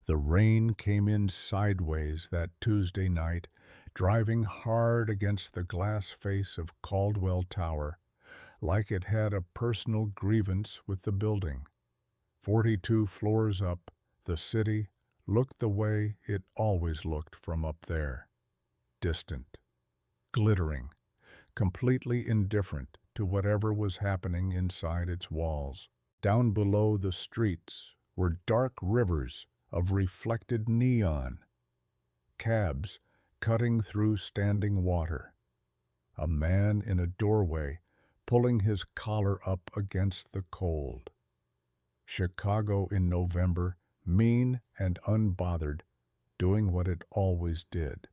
The rain came in sideways that Tuesday night, driving hard against the glass face of Caldwell Tower, like it had a personal grievance with the building. 42 floors up, the city looked the way it always looked from up there, distant, glittering, completely indifferent to whatever was happening inside its walls. Down below the streets were dark rivers of reflected neon, cabs cutting through standing water, a man in a doorway pulling his collar up against the cold. Chicago in November, mean and unbothered, doing what it always did.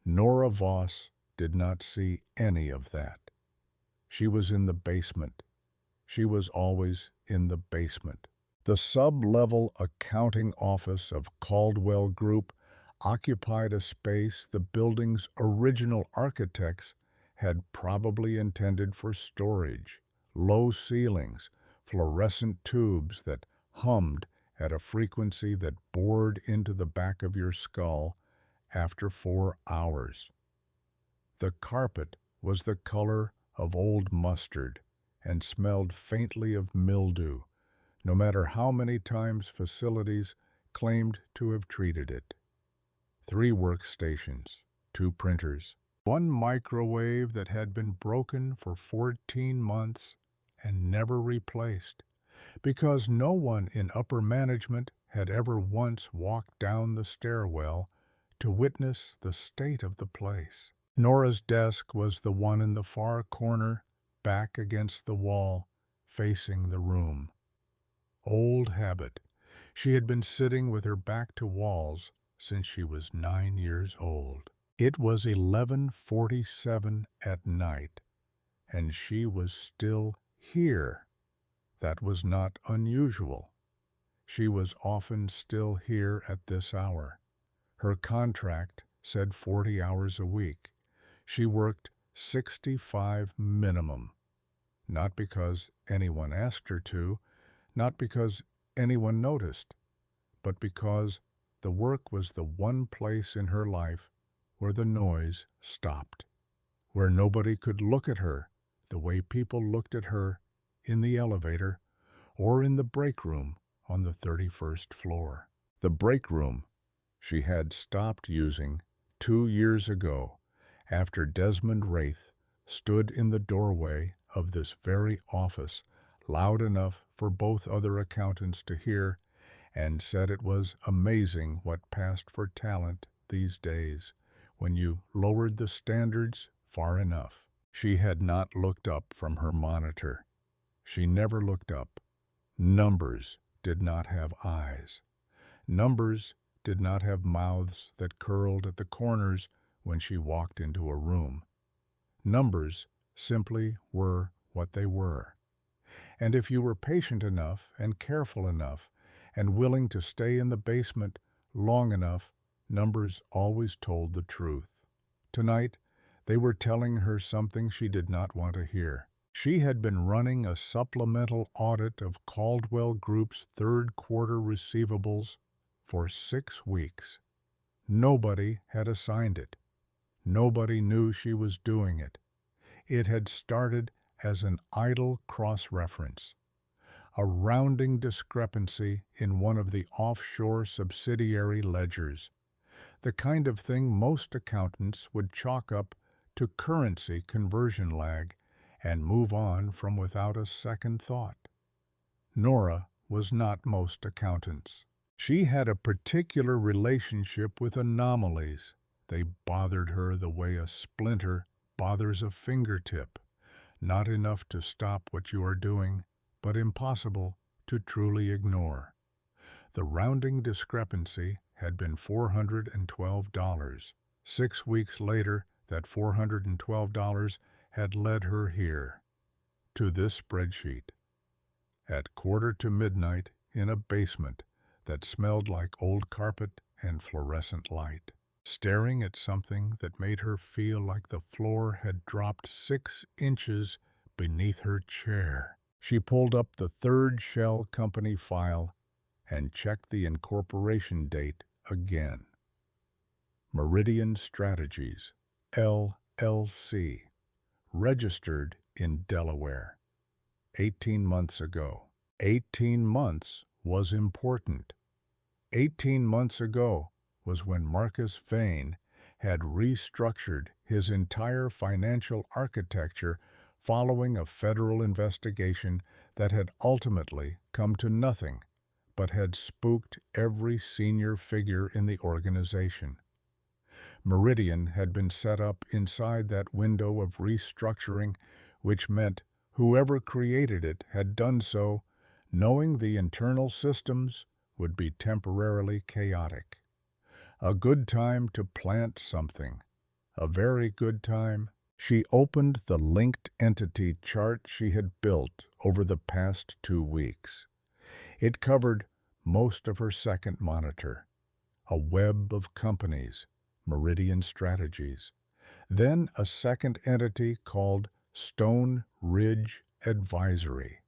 Nora Voss did not see any of that. She was in the basement. She was always in the basement. The sub-level accounting office of Caldwell Group occupied a space the building's original architects had probably intended for storage. Low ceilings, fluorescent tubes that hummed at a frequency that bored into the back of your skull after 4 hours. The carpet was the color of old mustard and smelled faintly of mildew, no matter how many times facilities claimed to have treated it. 3 workstations, 2 printers, 1 microwave that had been broken for 14 months and never replaced, because no one in upper management had ever once walked down the stairwell to witness the state of the place. Nora's desk was the one in the far corner, back against the wall, facing the room. Old habit. She had been sitting with her back to walls since she was 9 years old. It was 11:47 at night, and she was still here. That was not unusual. She was often still here at this hour. Her contract said 40 hours a week. She worked 65 minimum. Not because anyone asked her to, not because anyone noticed, but because the work was the one place in her life where the noise stopped, where nobody could look at her the way people looked at her in the elevator or in the break room on the 31st floor. The break room she had stopped using 2 years ago after Desmond Wraith stood in the doorway of this very office loud enough for both other accountants to hear and said it was amazing what passed for talent these days when you lowered the standards far enough. She had not looked up from her monitor. She never looked up. Numbers did not have eyes. Numbers did not have mouths that curled at the corners when she walked into a room. Numbers simply were what they were. And if you were patient enough and careful enough and willing to stay in the basement long enough, numbers always told the truth. Tonight, they were telling her something she did not want to hear. She had been running a supplemental audit of Caldwell Group's third quarter receivables for 6 weeks. Nobody had assigned it. Nobody knew she was doing it. It had started as an idle cross-reference, a rounding discrepancy in one of the offshore subsidiary ledgers, the kind of thing most accountants would chalk up to currency conversion lag and move on from without a second thought. Nora was not most accountants. She had a particular relationship with anomalies. They bothered her the way a splinter bothers a fingertip, not enough to stop what you are doing, but impossible to truly ignore. The rounding discrepancy had been $412. 6 weeks later, that $412 had led her here, to this spreadsheet. At 1:45 in a basement that smelled like old carpet and fluorescent light, staring at something that made her feel like the floor had dropped 6 inches beneath her chair. She pulled up the third shell company file and checked the incorporation date again. Meridian Strategies, LLC, registered in Delaware. 18 months ago. 18 months was important. 18 months ago was when Marcus Vane had restructured his entire financial architecture following a federal investigation that had ultimately come to nothing, but had spooked every senior figure in the organization. Meridian had been set up inside that window of restructuring, which meant whoever created it had done so knowing the internal systems would be temporarily chaotic. A good time to plant something. A very good time. She opened the linked entity chart she had built over the past 2 weeks. It covered most of her second monitor, a web of companies, Meridian Strategies, then a second entity called Stone Ridge Advisory,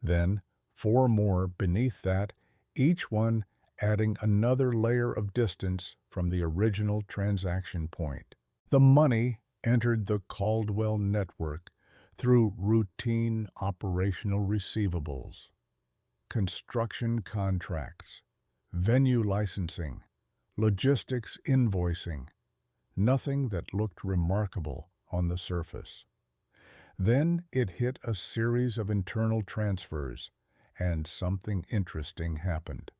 then 4 more beneath that, each one adding another layer of distance from the original transaction point. The money entered the Caldwell network through routine operational receivables, construction contracts, venue licensing, logistics invoicing, nothing that looked remarkable on the surface. Then it hit a series of internal transfers, and something interesting happened.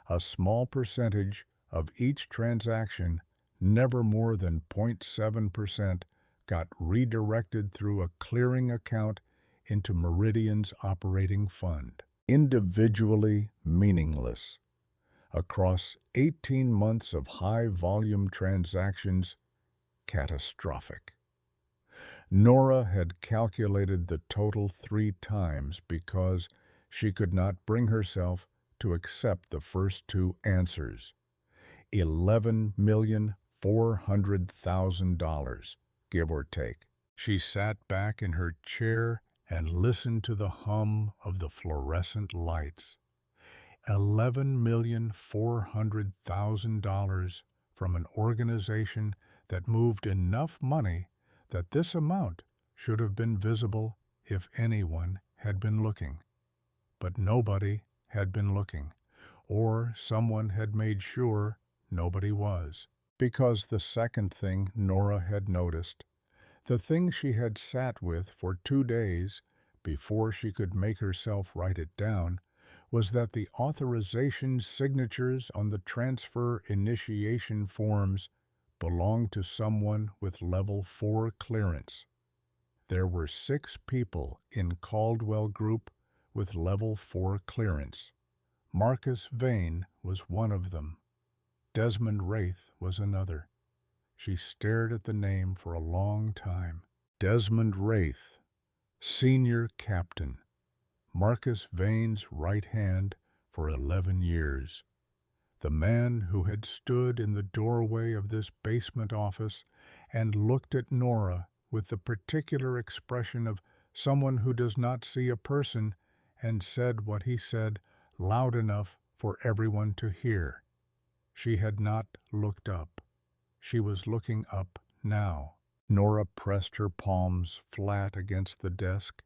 A small percentage of each transaction, never more than 0.7%, got redirected through a clearing account into Meridian's operating fund. Individually meaningless. Across 18 months of high-volume transactions, catastrophic. Nora had calculated the total 3 times because she could not bring herself to accept the first 2 answers. $11,400,000, give or take. She sat back in her chair and listened to the hum of the fluorescent lights. $11,400,000 from an organization that moved enough money that this amount should have been visible if anyone had been looking. But nobody had been looking, or someone had made sure nobody was. Because the second thing Nora had noticed, the thing she had sat with for 2 days before she could make herself write it down, was that the authorization signatures on the transfer initiation forms belonged to someone with Level 4 clearance. There were 6 people in Caldwell Group with Level 4 clearance. Marcus Vane was one of them. Desmond Wraith was another. She stared at the name for a long time. Desmond Wraith, senior captain, Marcus Vane's right hand for 11 years. The man who had stood in the doorway of this basement office and looked at Nora with the particular expression of someone who does not see a person and said what he said loud enough for everyone to hear. She had not looked up. She was looking up now. Nora pressed her palms flat against the desk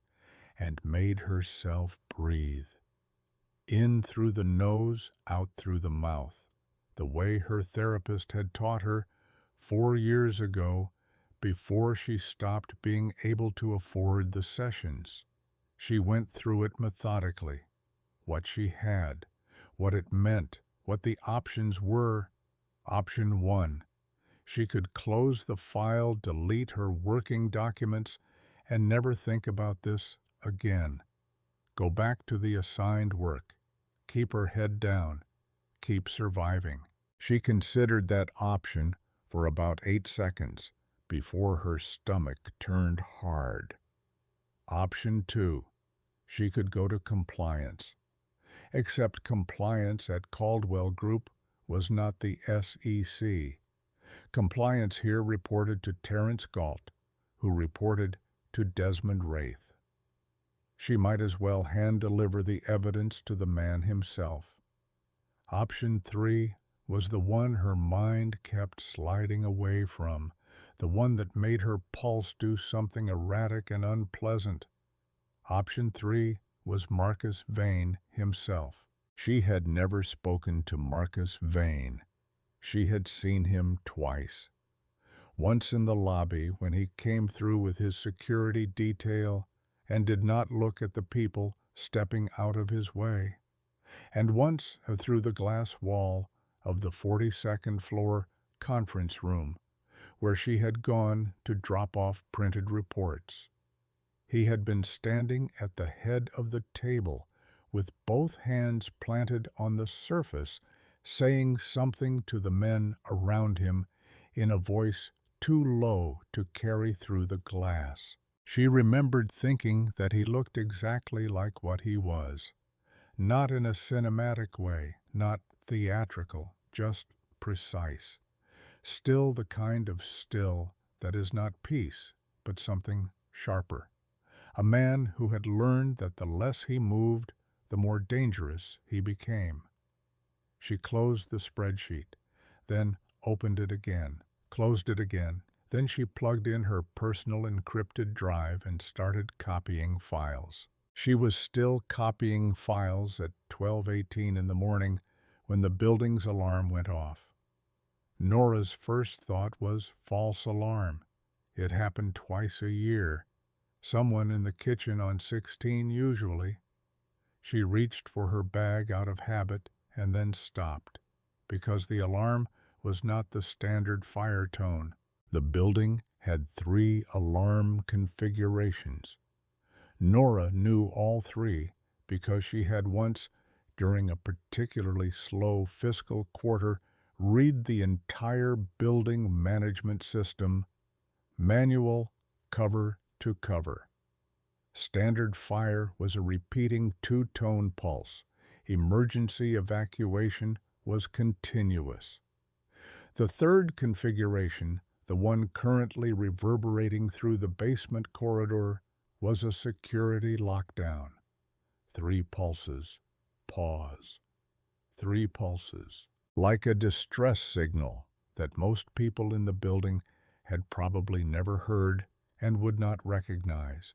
and made herself breathe. In through the nose, out through the mouth, the way her therapist had taught her 4 years ago before she stopped being able to afford the sessions. She went through it methodically, what she had, what it meant, what the options were. Option 1. She could close the file, delete her working documents, and never think about this again. Go back to the assigned work. Keep her head down. Keep surviving. She considered that option for about 8 seconds before her stomach turned hard. Option 2. She could go to compliance. Except compliance at Caldwell Group was not the SEC. Compliance here reported to Terrence Galt, who reported to Desmond Wraith. She might as well hand-deliver the evidence to the man himself. Option 3 was the one her mind kept sliding away from, the one that made her pulse do something erratic and unpleasant. Option 3 was Marcus Vane himself. She had never spoken to Marcus Vane. She had seen him twice. Once in the lobby when he came through with his security detail and did not look at the people stepping out of his way, and once through the glass wall of the 42nd floor conference room where she had gone to drop off printed reports. He had been standing at the head of the table with both hands planted on the surface, saying something to the men around him in a voice too low to carry through the glass. She remembered thinking that he looked exactly like what he was. Not in a cinematic way, not theatrical, just precise. Still the kind of still that is not peace, but something sharper. A man who had learned that the less he moved, the more dangerous he became. She closed the spreadsheet, then opened it again, closed it again. Then she plugged in her personal encrypted drive and started copying files. She was still copying files at 12:18 in the morning when the building's alarm went off. Nora's first thought was false alarm. It happened twice a year. Someone in the kitchen on 16 usually. She reached for her bag out of habit and then stopped, because the alarm was not the standard fire tone. The building had 3 alarm configurations. Nora knew all 3 because she had once, during a particularly slow fiscal quarter, read the entire building management system, manual, cover to cover. Standard fire was a repeating 2-tone pulse. Emergency evacuation was continuous. The third configuration, the one currently reverberating through the basement corridor, was a security lockdown. 3 pulses, pause. 3 pulses, like a distress signal that most people in the building had probably never heard and would not recognize.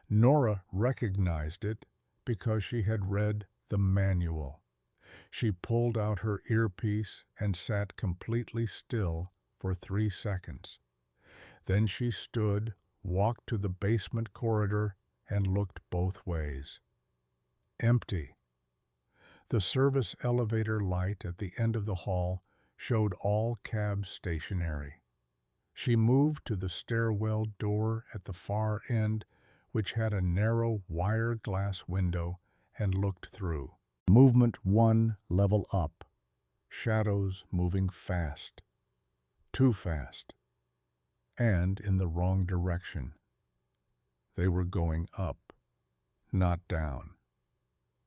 Nora recognized it because she had read the manual. She pulled out her earpiece and sat completely still for 3 seconds. Then she stood, walked to the basement corridor, and looked both ways. Empty. The service elevator light at the end of the hall showed all cabs stationary. She moved to the stairwell door at the far end, which had a narrow wire glass window, and looked through. Movement 1 level up. Shadows moving fast. Too fast. And in the wrong direction. They were going up, not down.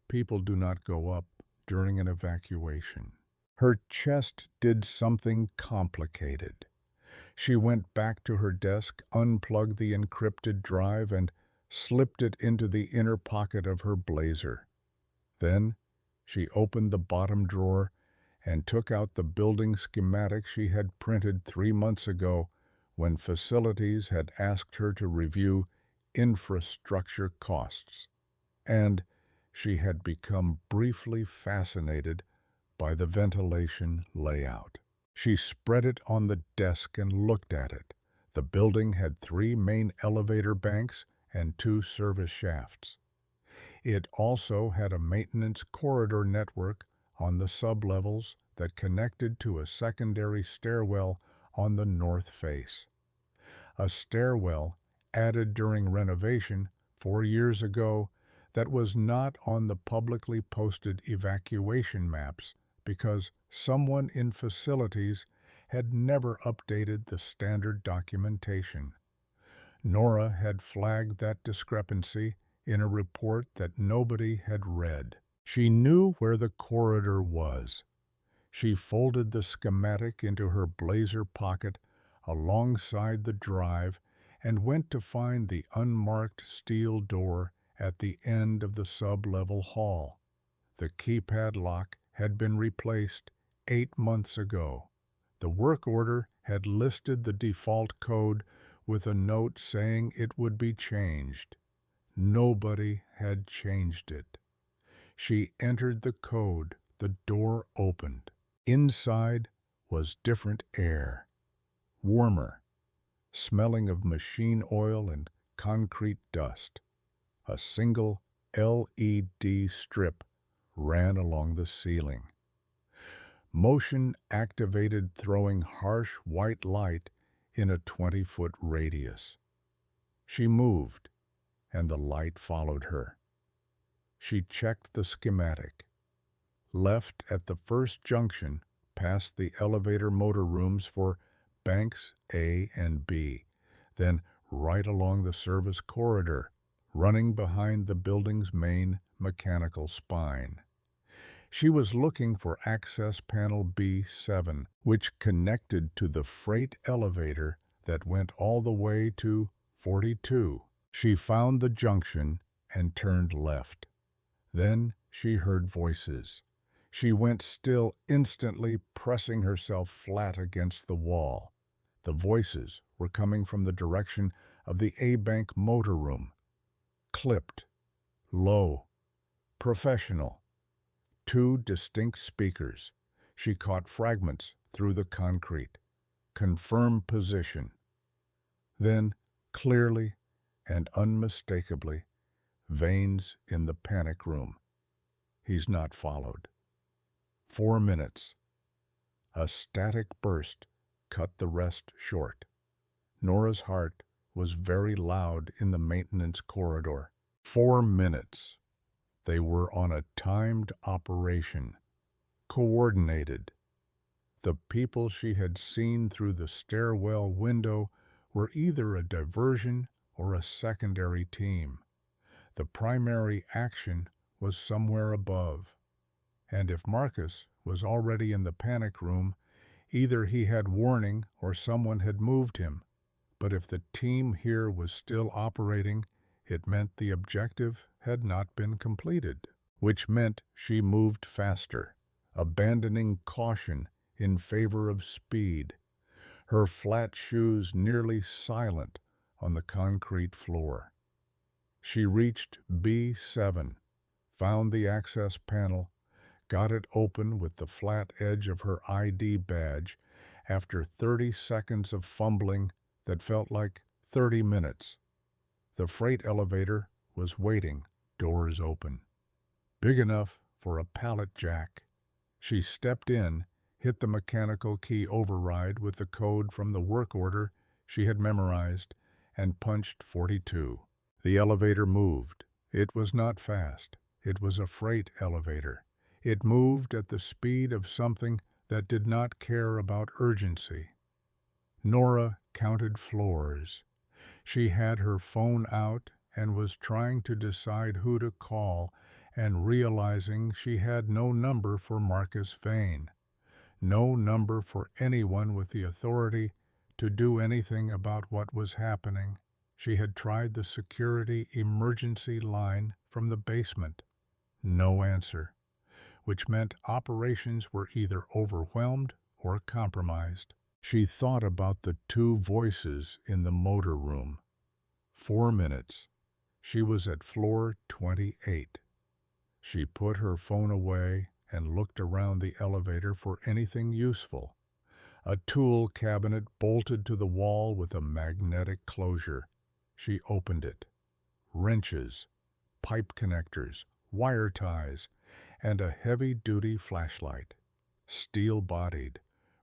People do not go up during an evacuation. Her chest did something complicated. She went back to her desk, unplugged the encrypted drive, and slipped it into the inner pocket of her blazer. Then she opened the bottom drawer and took out the building schematic she had printed 3 months ago when facilities had asked her to review infrastructure costs. And she had become briefly fascinated by the ventilation layout. She spread it on the desk and looked at it. The building had 3 main elevator banks and 2 service shafts. It also had a maintenance corridor network on the sublevels that connected to a secondary stairwell on the north face. A stairwell added during renovation 4 years ago that was not on the publicly posted evacuation maps because someone in facilities had never updated the standard documentation. Nora had flagged that discrepancy in a report that nobody had read. She knew where the corridor was. She folded the schematic into her blazer pocket alongside the drive and went to find the unmarked steel door at the end of the sub-level hall. The keypad lock had been replaced 8 months ago. The work order had listed the default code with a note saying it would be changed. Nobody had changed it. She entered the code. The door opened. Inside was different air, warmer, smelling of machine oil and concrete dust. A single LED strip ran along the ceiling. Motion activated, throwing harsh white light in a 20-foot radius. She moved, and the light followed her. She checked the schematic. Left at the first junction, past the elevator motor rooms for banks A and B, then right along the service corridor, running behind the building's main mechanical spine. She was looking for access panel B7, which connected to the freight elevator that went all the way to 42. She found the junction and turned left. Then she heard voices. She went still, instantly pressing herself flat against the wall. The voices were coming from the direction of the A-Bank motor room. Clipped, low, professional. 2 distinct speakers. She caught fragments through the concrete. Confirm position. Then, clearly and unmistakably, Vane's in the panic room. He's not followed. 4 minutes. A static burst cut the rest short. Nora's heart was very loud in the maintenance corridor. 4 minutes. They were on a timed operation, coordinated. The people she had seen through the stairwell window were either a diversion or a secondary team. The primary action was somewhere above. And if Marcus was already in the panic room, either he had warning or someone had moved him. But if the team here was still operating, it meant the objective had not been completed, which meant she moved faster, abandoning caution in favor of speed, her flat shoes nearly silent on the concrete floor. She reached B7, found the access panel, got it open with the flat edge of her ID badge after 30 seconds of fumbling that felt like 30 minutes. The freight elevator was waiting, doors open. Big enough for a pallet jack. She stepped in, hit the mechanical key override with the code from the work order she had memorized, and punched 42. The elevator moved. It was not fast. It was a freight elevator. It moved at the speed of something that did not care about urgency. Nora counted floors. She had her phone out and was trying to decide who to call, and realizing she had no number for Marcus Vane, no number for anyone with the authority to do anything about what was happening. She had tried the security emergency line from the basement. No answer, which meant operations were either overwhelmed or compromised. She thought about the 2 voices in the motor room. 4 minutes. She was at floor 28. She put her phone away and looked around the elevator for anything useful. A tool cabinet bolted to the wall with a magnetic closure. She opened it. Wrenches, pipe connectors, wire ties, and a heavy-duty flashlight. Steel-bodied,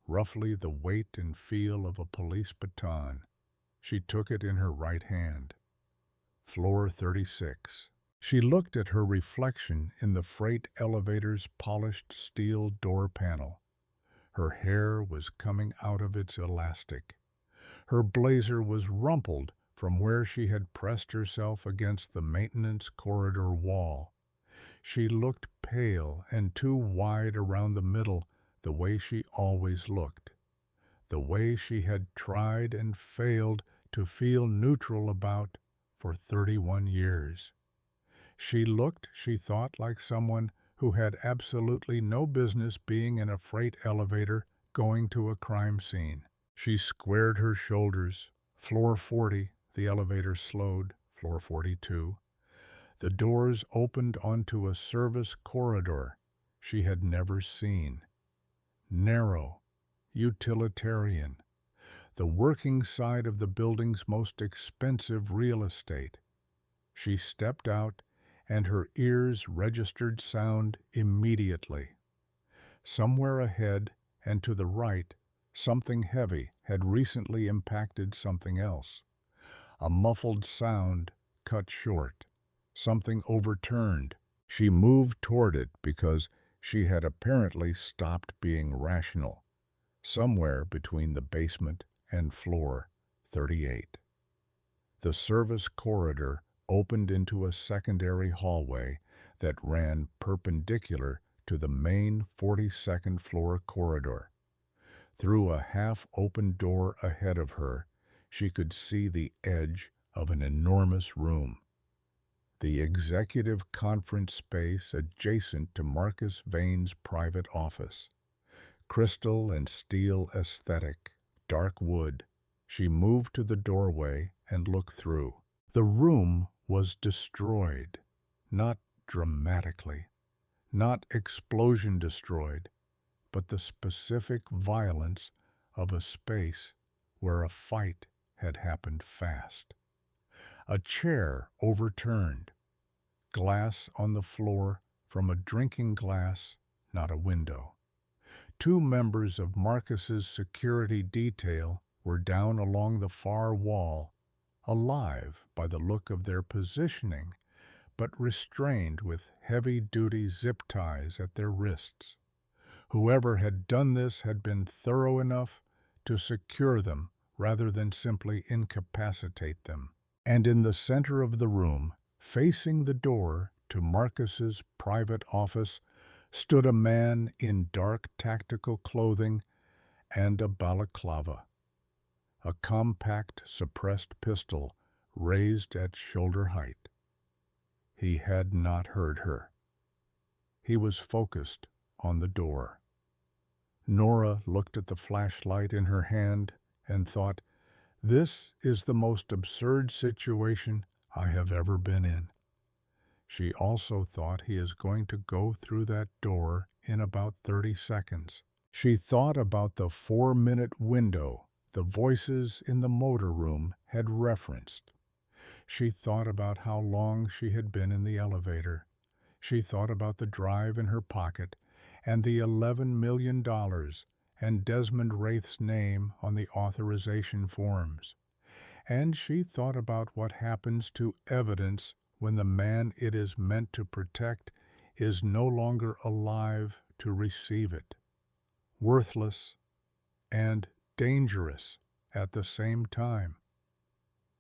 roughly the weight and feel of a police baton. She took it in her right hand. Floor 36. She looked at her reflection in the freight elevator's polished steel door panel. Her hair was coming out of its elastic. Her blazer was rumpled from where she had pressed herself against the maintenance corridor wall. She looked pale and too wide around the middle, the way she always looked. The way she had tried and failed to feel neutral about for 31 years. She looked, she thought, like someone who had absolutely no business being in a freight elevator going to a crime scene. She squared her shoulders. Floor 40, the elevator slowed. Floor 42. The doors opened onto a service corridor she had never seen. Narrow, utilitarian, the working side of the building's most expensive real estate. She stepped out, and her ears registered sound immediately. Somewhere ahead and to the right, something heavy had recently impacted something else. A muffled sound cut short. Something overturned. She moved toward it because she had apparently stopped being rational. Somewhere between the basement and floor 38. The service corridor opened into a secondary hallway that ran perpendicular to the main 42nd floor corridor. Through a half-open door ahead of her, she could see the edge of an enormous room. The executive conference space adjacent to Marcus Vane's private office. Crystal and steel aesthetic, dark wood. She moved to the doorway and looked through. The room was destroyed, not dramatically, not explosion destroyed, but the specific violence of a space where a fight had happened fast. A chair overturned, glass on the floor from a drinking glass, not a window. Two members of Marcus's security detail were down along the far wall, alive by the look of their positioning, but restrained with heavy-duty zip ties at their wrists. Whoever had done this had been thorough enough to secure them rather than simply incapacitate them. And in the center of the room, facing the door to Marcus's private office, stood a man in dark tactical clothing and a balaclava, a compact suppressed pistol raised at shoulder height. He had not heard her. He was focused on the door. Nora looked at the flashlight in her hand and thought, "This is the most absurd situation I have ever been in." She also thought he is going to go through that door in about 30 seconds. She thought about the 4-minute window the voices in the motor room had referenced. She thought about how long she had been in the elevator. She thought about the drive in her pocket and the $11 million and Desmond Wraith's name on the authorization forms. And she thought about what happens to evidence when the man it is meant to protect is no longer alive to receive it. Worthless and dangerous at the same time.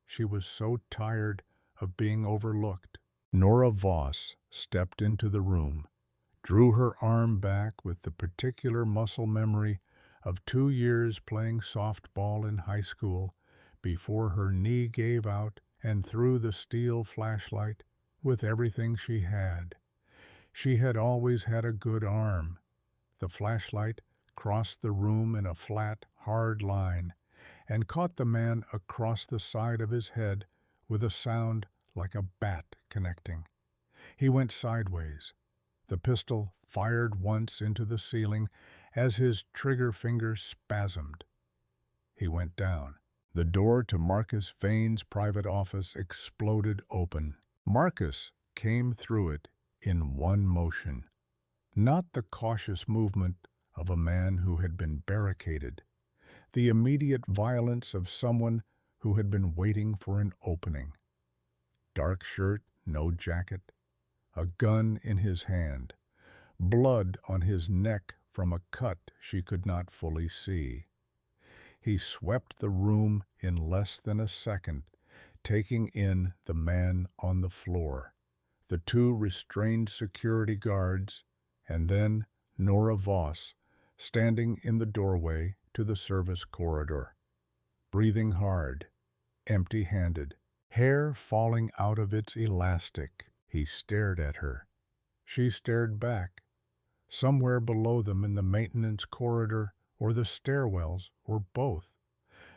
She was so tired of being overlooked. Nora Voss stepped into the room, drew her arm back with the particular muscle memory of 2 years playing softball in high school before her knee gave out, and threw the steel flashlight with everything she had. She had always had a good arm. The flashlight crossed the room in a flat, hard line and caught the man across the side of his head with a sound like a bat connecting. He went sideways. The pistol fired once into the ceiling as his trigger finger spasmed. He went down. The door to Marcus Vane's private office exploded open. Marcus came through it in one motion, not the cautious movement of a man who had been barricaded, the immediate violence of someone who had been waiting for an opening. Dark shirt, no jacket, a gun in his hand, blood on his neck from a cut she could not fully see. He swept the room in less than a second, taking in the man on the floor, the 2 restrained security guards, and then Nora Voss, standing in the doorway to the service corridor, breathing hard, empty-handed, hair falling out of its elastic. He stared at her. She stared back. Somewhere below them in the maintenance corridor or the stairwells or both,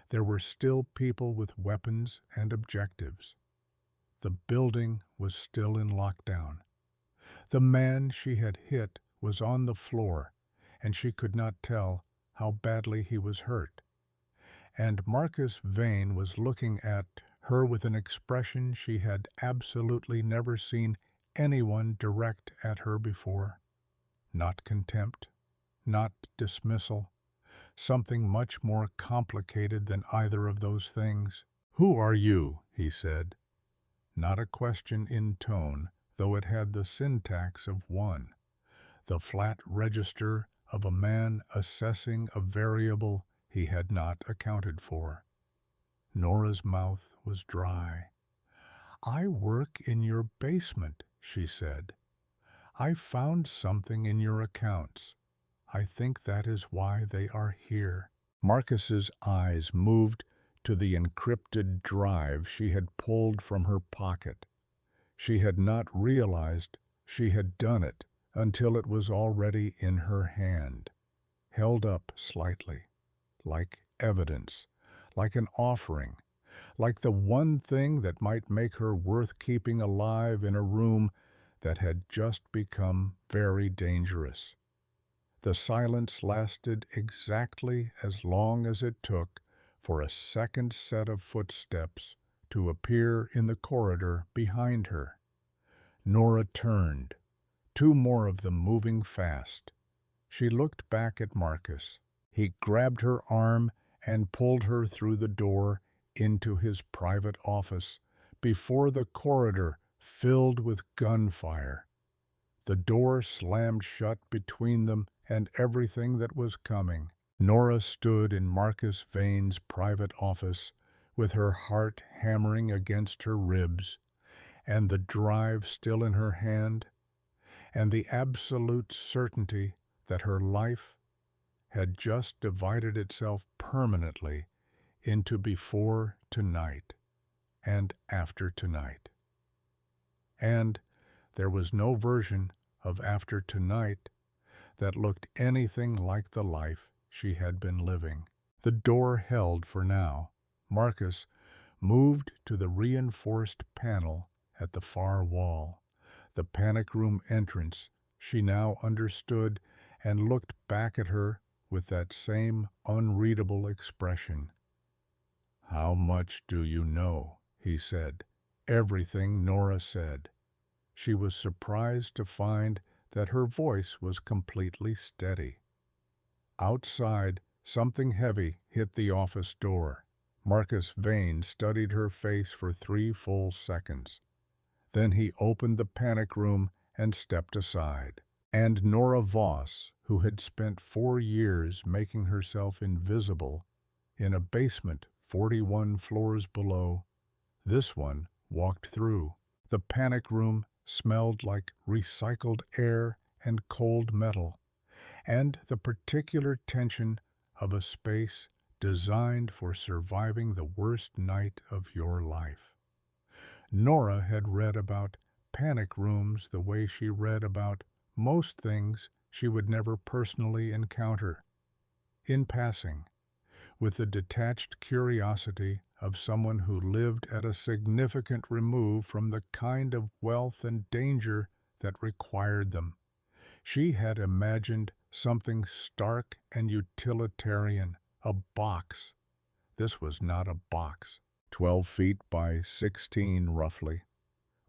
there were still people with weapons and objectives. The building was still in lockdown. The man she had hit was on the floor, and she could not tell how badly he was hurt. And Marcus Vane was looking at her with an expression she had absolutely never seen anyone direct at her before. Not contempt, not dismissal, something much more complicated than either of those things. "Who are you?" he said. Not a question in tone, though it had the syntax of one, the flat register of a man assessing a variable he had not accounted for. Nora's mouth was dry. "I work in your basement," she said. "I found something in your accounts. I think that is why they are here." Marcus's eyes moved to the encrypted drive she had pulled from her pocket. She had not realized she had done it until it was already in her hand, held up slightly, like evidence, like an offering, like the one thing that might make her worth keeping alive in a room that had just become very dangerous. The silence lasted exactly as long as it took for a second set of footsteps to appear in the corridor behind her. Nora turned, two more of them moving fast. She looked back at Marcus. He grabbed her arm and pulled her through the door into his private office before the corridor filled with gunfire. The door slammed shut between them and everything that was coming. Nora stood in Marcus Vane's private office with her heart hammering against her ribs and the drive still in her hand, and the absolute certainty that her life had just divided itself permanently into before tonight and after tonight. And there was no version of after tonight that looked anything like the life she had been living. The door held for now. Marcus moved to the reinforced panel at the far wall, the panic room entrance. She now understood and looked back at her with that same unreadable expression. "How much do you know?" he said. Everything Nora said. She was surprised to find that her voice was completely steady. Outside, something heavy hit the office door. Marcus Vane studied her face for 3 full seconds. Then he opened the panic room and stepped aside. And Nora Voss, who had spent 4 years making herself invisible in a basement 41 floors below, this one walked through. The panic room smelled like recycled air and cold metal, and the particular tension of a space designed for surviving the worst night of your life. Nora had read about panic rooms the way she read about most things she would never personally encounter, in passing, with the detached curiosity of someone who lived at a significant remove from the kind of wealth and danger that required them. She had imagined something stark and utilitarian, a box. This was not a box. 12 feet by 16 roughly,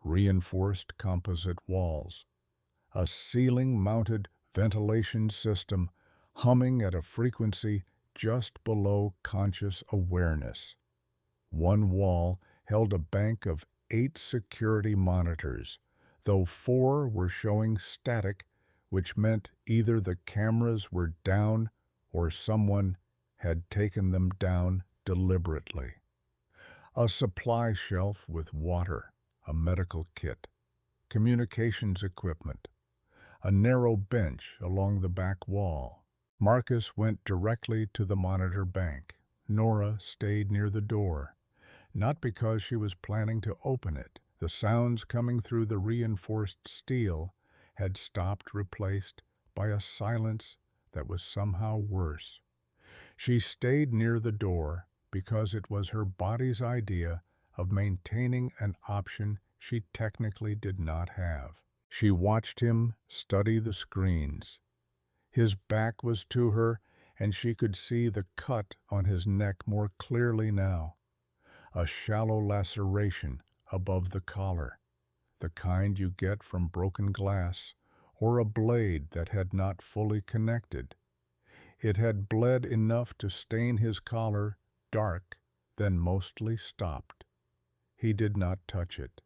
reinforced composite walls, a ceiling-mounted ventilation system humming at a frequency just below conscious awareness. One wall held a bank of 8 security monitors, though 4 were showing static, which meant either the cameras were down or someone had taken them down deliberately. A supply shelf with water, a medical kit, communications equipment, a narrow bench along the back wall. Marcus went directly to the monitor bank. Nora stayed near the door, not because she was planning to open it. The sounds coming through the reinforced steel had stopped, replaced by a silence that was somehow worse. She stayed near the door because it was her body's idea of maintaining an option she technically did not have. She watched him study the screens. His back was to her, and she could see the cut on his neck more clearly now. A shallow laceration above the collar, the kind you get from broken glass, or a blade that had not fully connected. It had bled enough to stain his collar dark, then mostly stopped. He did not touch it.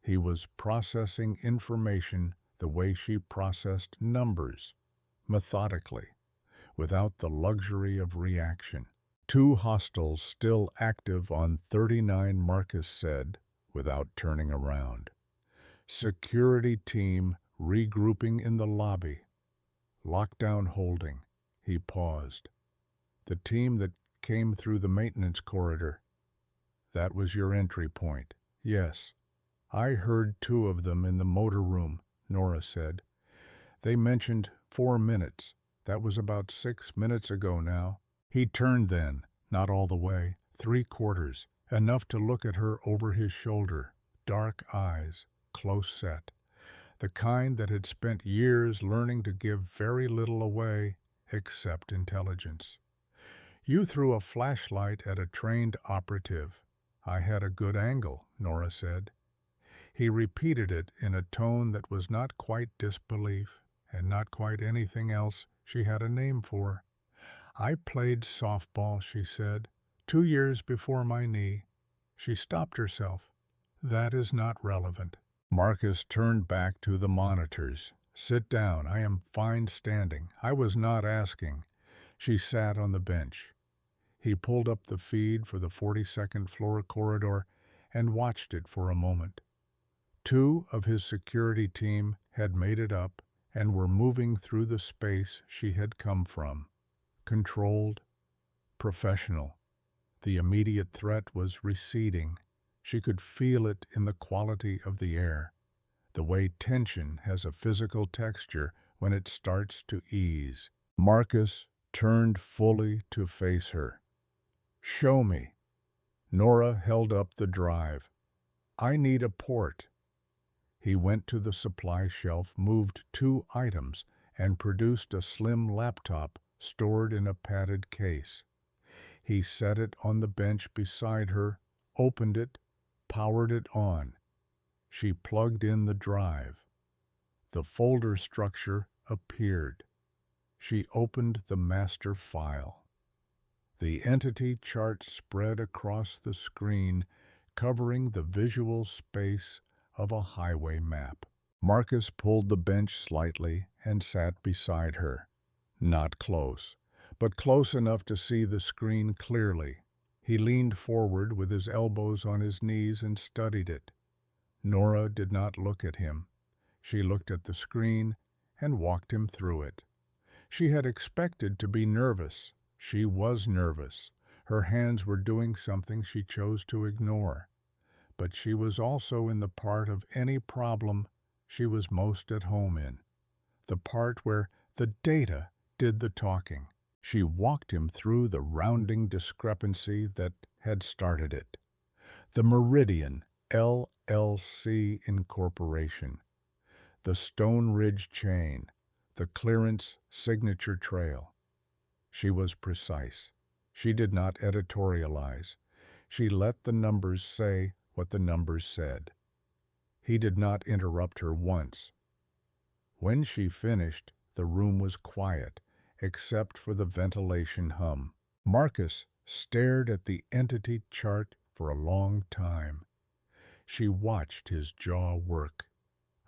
He was processing information the way she processed numbers, methodically, without the luxury of reaction. 2 hostiles still active on 39, Marcus said, without turning around. Security team regrouping in the lobby. Lockdown holding. He paused. The team that came through the maintenance corridor. That was your entry point. Yes. I heard 2 of them in the motor room, Nora said. They mentioned 4 minutes. That was about 6 minutes ago now. He turned then, not all the way, 3/4, enough to look at her over his shoulder, dark eyes, close set, the kind that had spent years learning to give very little away except intelligence. You threw a flashlight at a trained operative. I had a good angle, Nora said. He repeated it in a tone that was not quite disbelief and not quite anything else she had a name for. I played softball, she said, 2 years before my knee. She stopped herself. That is not relevant. Marcus turned back to the monitors. Sit down. I am fine standing. I was not asking. She sat on the bench. He pulled up the feed for the 42nd floor corridor and watched it for a moment. 2 of his security team had made it up and were moving through the space she had come from. Controlled, professional. The immediate threat was receding. She could feel it in the quality of the air, the way tension has a physical texture when it starts to ease. Marcus turned fully to face her. Show me. Nora held up the drive. I need a port. He went to the supply shelf, moved 2 items, and produced a slim laptop stored in a padded case. He set it on the bench beside her, opened it, powered it on. She plugged in the drive. The folder structure appeared. She opened the master file. The entity chart spread across the screen, covering the visual space of a highway map. Marcus pulled the bench slightly and sat beside her. Not close, but close enough to see the screen clearly. He leaned forward with his elbows on his knees and studied it. Nora did not look at him. She looked at the screen and walked him through it. She had expected to be nervous. She was nervous. Her hands were doing something she chose to ignore. But she was also in the part of any problem she was most at home in, the part where the data did the talking. She walked him through the rounding discrepancy that had started it. The Meridian LLC Incorporation, the Stone Ridge chain, the clearance signature trail. She was precise. She did not editorialize. She let the numbers say what the numbers said. He did not interrupt her once. When she finished, the room was quiet, except for the ventilation hum. Marcus stared at the entity chart for a long time. She watched his jaw work.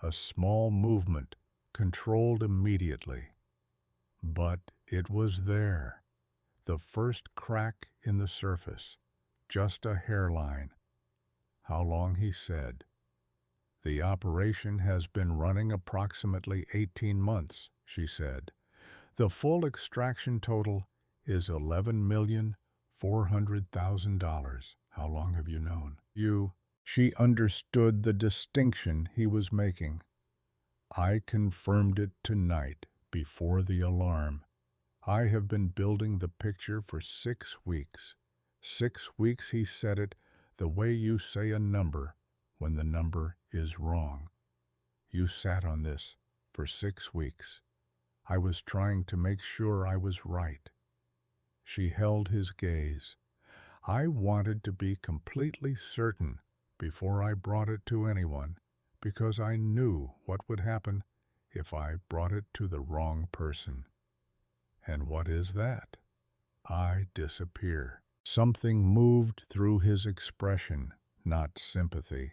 A small movement, controlled immediately. But it was there. The first crack in the surface. Just a hairline. How long, he said. The operation has been running approximately 18 months, she said. The full extraction total is $11,400,000. How long have you known? She understood the distinction he was making. I confirmed it tonight before the alarm. I have been building the picture for 6 weeks. 6 weeks he said it the way you say a number when the number is wrong. You sat on this for 6 weeks. I was trying to make sure I was right. She held his gaze. I wanted to be completely certain before I brought it to anyone, because I knew what would happen if I brought it to the wrong person. And what is that? I disappear. Something moved through his expression, not sympathy.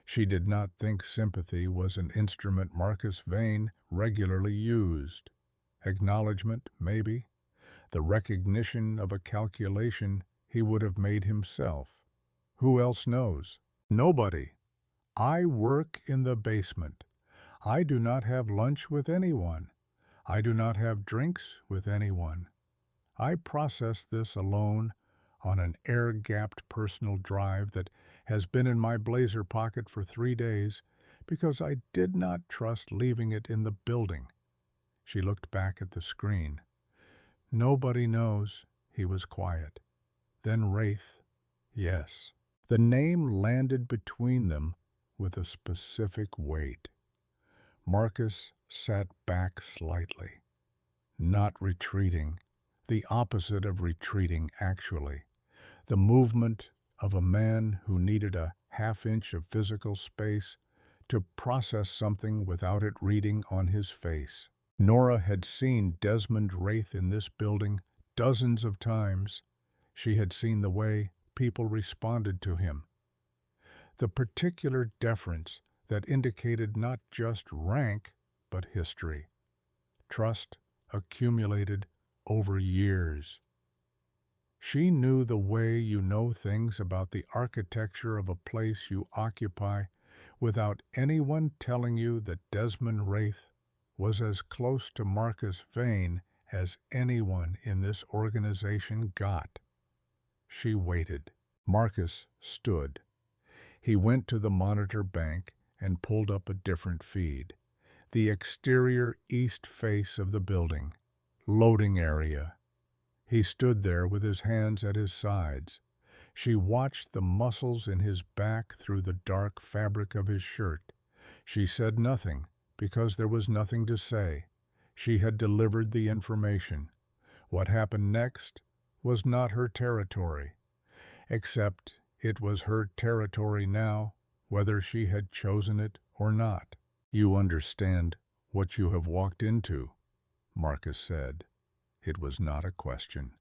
She did not think sympathy was an instrument Marcus Vane regularly used. Acknowledgement, maybe. The recognition of a calculation he would have made himself. Who else knows? Nobody. I work in the basement. I do not have lunch with anyone. I do not have drinks with anyone. I process this alone on an air-gapped personal drive that has been in my blazer pocket for 3 days because I did not trust leaving it in the building. She looked back at the screen. Nobody knows. He was quiet. Then Wraith. Yes. The name landed between them with a specific weight. Marcus sat back slightly, not retreating, the opposite of retreating actually, the movement of a man who needed a half-inch of physical space to process something without it reading on his face. Nora had seen Desmond Wraith in this building dozens of times. She had seen the way people responded to him. The particular deference that indicated not just rank, but history. Trust accumulated over years. She knew the way you know things about the architecture of a place you occupy without anyone telling you that Desmond Wraith was as close to Marcus Vane as anyone in this organization got. She waited. Marcus stood. He went to the monitor bank and pulled up a different feed. The exterior east face of the building. Loading area. He stood there with his hands at his sides. She watched the muscles in his back through the dark fabric of his shirt. She said nothing, because there was nothing to say. She had delivered the information. What happened next was not her territory, except it was her territory now, whether she had chosen it or not. You understand what you have walked into, Marcus said. It was not a question.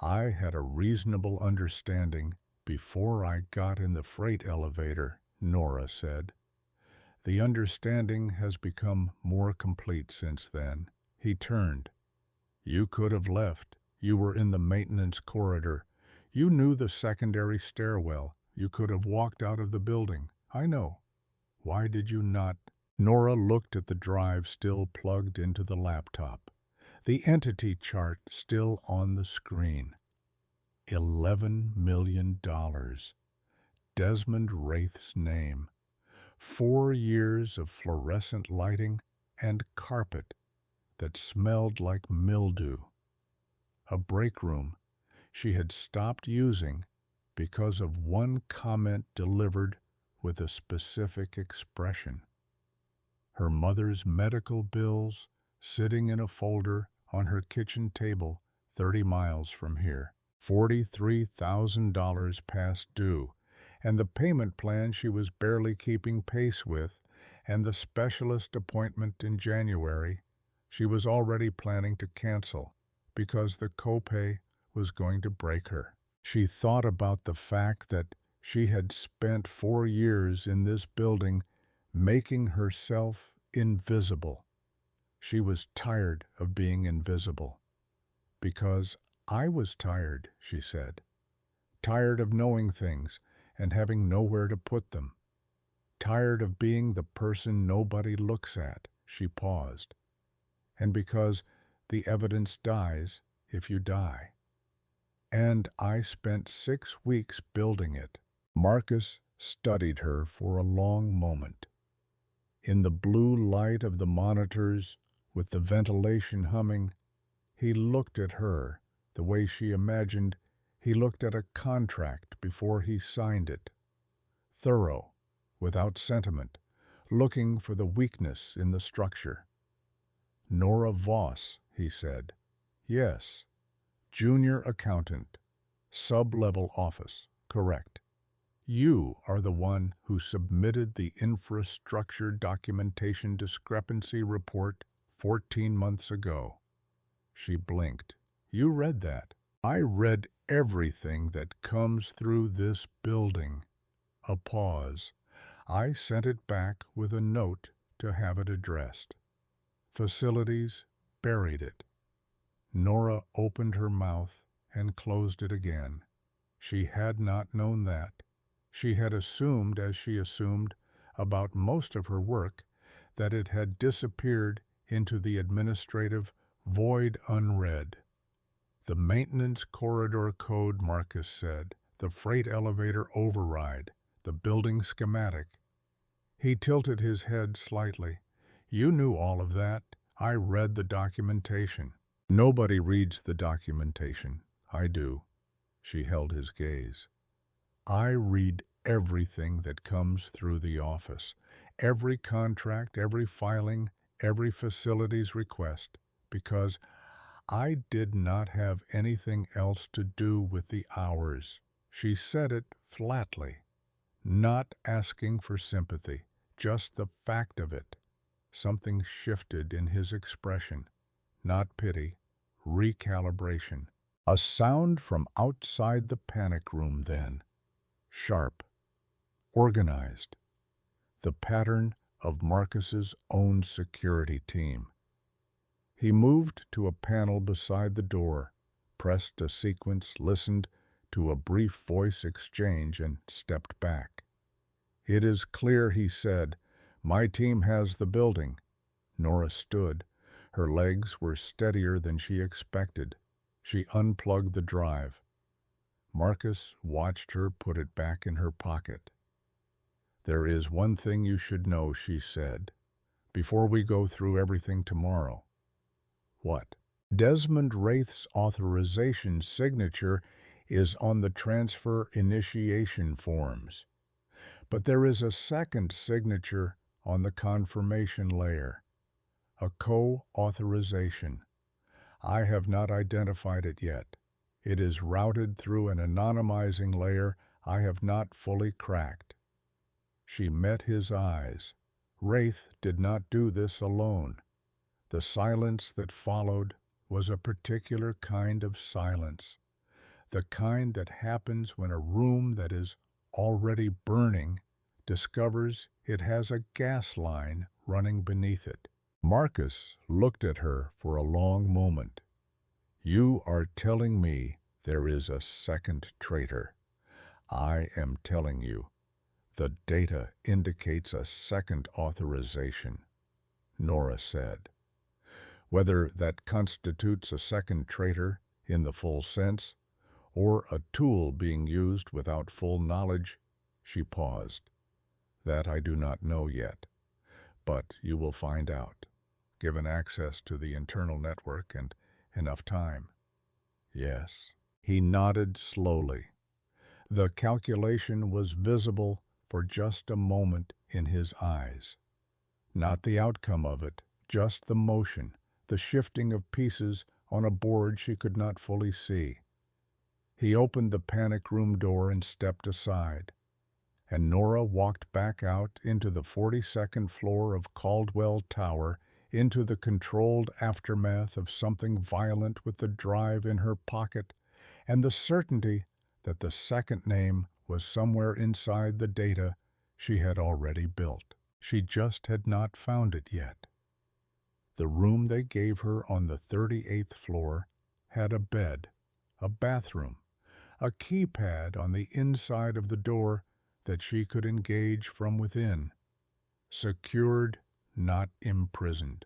I had a reasonable understanding before I got in the freight elevator, Nora said. The understanding has become more complete since then. He turned. You could have left. You were in the maintenance corridor. You knew the secondary stairwell. You could have walked out of the building. I know. Why did you not? Nora looked at the drive still plugged into the laptop. The entity chart still on the screen. $11 million. Desmond Wraith's name. 4 years of fluorescent lighting and carpet that smelled like mildew. A break room she had stopped using because of one comment delivered with a specific expression. Her mother's medical bills sitting in a folder on her kitchen table 30 miles from here. $43,000 past due, and the payment plan she was barely keeping pace with, and the specialist appointment in January she was already planning to cancel because the copay was going to break her. She thought about the fact that she had spent 4 years in this building making herself invisible. She was tired of being invisible. Because I was tired, she said. Tired of knowing things and having nowhere to put them. Tired of being the person nobody looks at, she paused. And because the evidence dies if you die. And I spent 6 weeks building it. Marcus studied her for a long moment. In the blue light of the monitors, with the ventilation humming, he looked at her the way she imagined he looked at a contract before he signed it. Thorough, without sentiment, looking for the weakness in the structure. Nora Voss, he said. Yes. Junior accountant. Sub-level office. Correct. You are the one who submitted the infrastructure documentation discrepancy report 14 months ago. She blinked. You read that. I read everything that comes through this building. A pause. I sent it back with a note to have it addressed. Facilities buried it. Nora opened her mouth and closed it again. She had not known that. She had assumed, as she assumed about most of her work, that it had disappeared into the administrative void unread. The maintenance corridor code, Marcus said, the freight elevator override, the building schematic. He tilted his head slightly. You knew all of that. I read the documentation. Nobody reads the documentation. I do. She held his gaze. I read everything that comes through the office, every contract, every filing, every facilities request, because I did not have anything else to do with the hours. She said it flatly, not asking for sympathy, just the fact of it. Something shifted in his expression, not pity, recalibration. A sound from outside the panic room then. Sharp, organized, the pattern of Marcus's own security team. He moved to a panel beside the door, pressed a sequence, listened to a brief voice exchange, and stepped back. It is clear, he said. My team has the building. Nora stood. Her legs were steadier than she expected. She unplugged the drive. Marcus watched her put it back in her pocket. There is one thing you should know, she said, before we go through everything tomorrow. What? Desmond Wraith's authorization signature is on the transfer initiation forms. But there is a second signature on the confirmation layer, a co-authorization. I have not identified it yet. It is routed through an anonymizing layer I have not fully cracked. She met his eyes. Wraith did not do this alone. The silence that followed was a particular kind of silence, the kind that happens when a room that is already burning discovers it has a gas line running beneath it. Marcus looked at her for a long moment. You are telling me there is a second traitor. I am telling you, the data indicates a second authorization, Nora said. Whether that constitutes a second traitor in the full sense, or a tool being used without full knowledge, she paused. That I do not know yet, but you will find out, given access to the internal network and enough time. Yes. He nodded slowly. The calculation was visible for just a moment in his eyes. Not the outcome of it, just the motion, the shifting of pieces on a board she could not fully see. He opened the panic room door and stepped aside, and Nora walked back out into the 42nd floor of Caldwell Tower, into the controlled aftermath of something violent with the drive in her pocket and the certainty that the second name was somewhere inside the data she had already built. She just had not found it yet. The room they gave her on the 38th floor had a bed, a bathroom, a keypad on the inside of the door that she could engage from within. Secured, not imprisoned.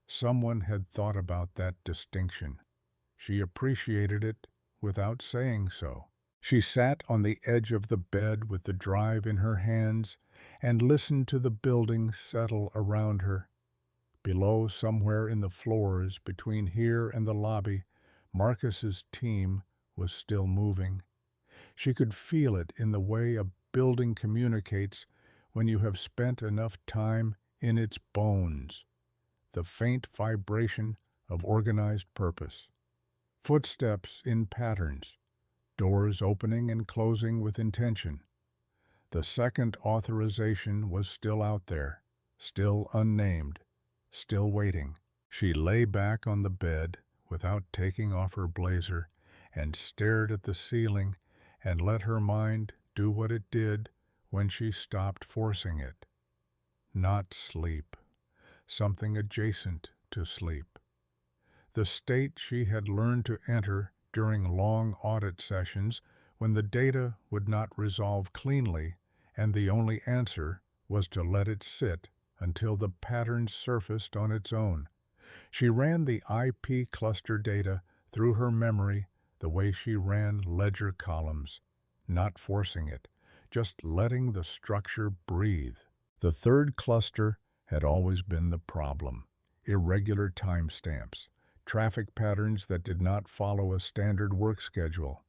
Someone had thought about that distinction. She appreciated it without saying so. She sat on the edge of the bed with the drive in her hands and listened to the building settle around her. Below, somewhere in the floors between here and the lobby, Marcus's team was still moving. She could feel it in the way a building communicates when you have spent enough time in its bones, the faint vibration of organized purpose. Footsteps in patterns, doors opening and closing with intention. The second authorization was still out there, still unnamed, still waiting. She lay back on the bed without taking off her blazer and stared at the ceiling and let her mind do what it did when she stopped forcing it. Not sleep, something adjacent to sleep. The state she had learned to enter during long audit sessions when the data would not resolve cleanly and the only answer was to let it sit until the pattern surfaced on its own. She ran the IP cluster data through her memory the way she ran ledger columns, not forcing it, just letting the structure breathe. The third cluster had always been the problem: irregular timestamps, traffic patterns that did not follow a standard work schedule.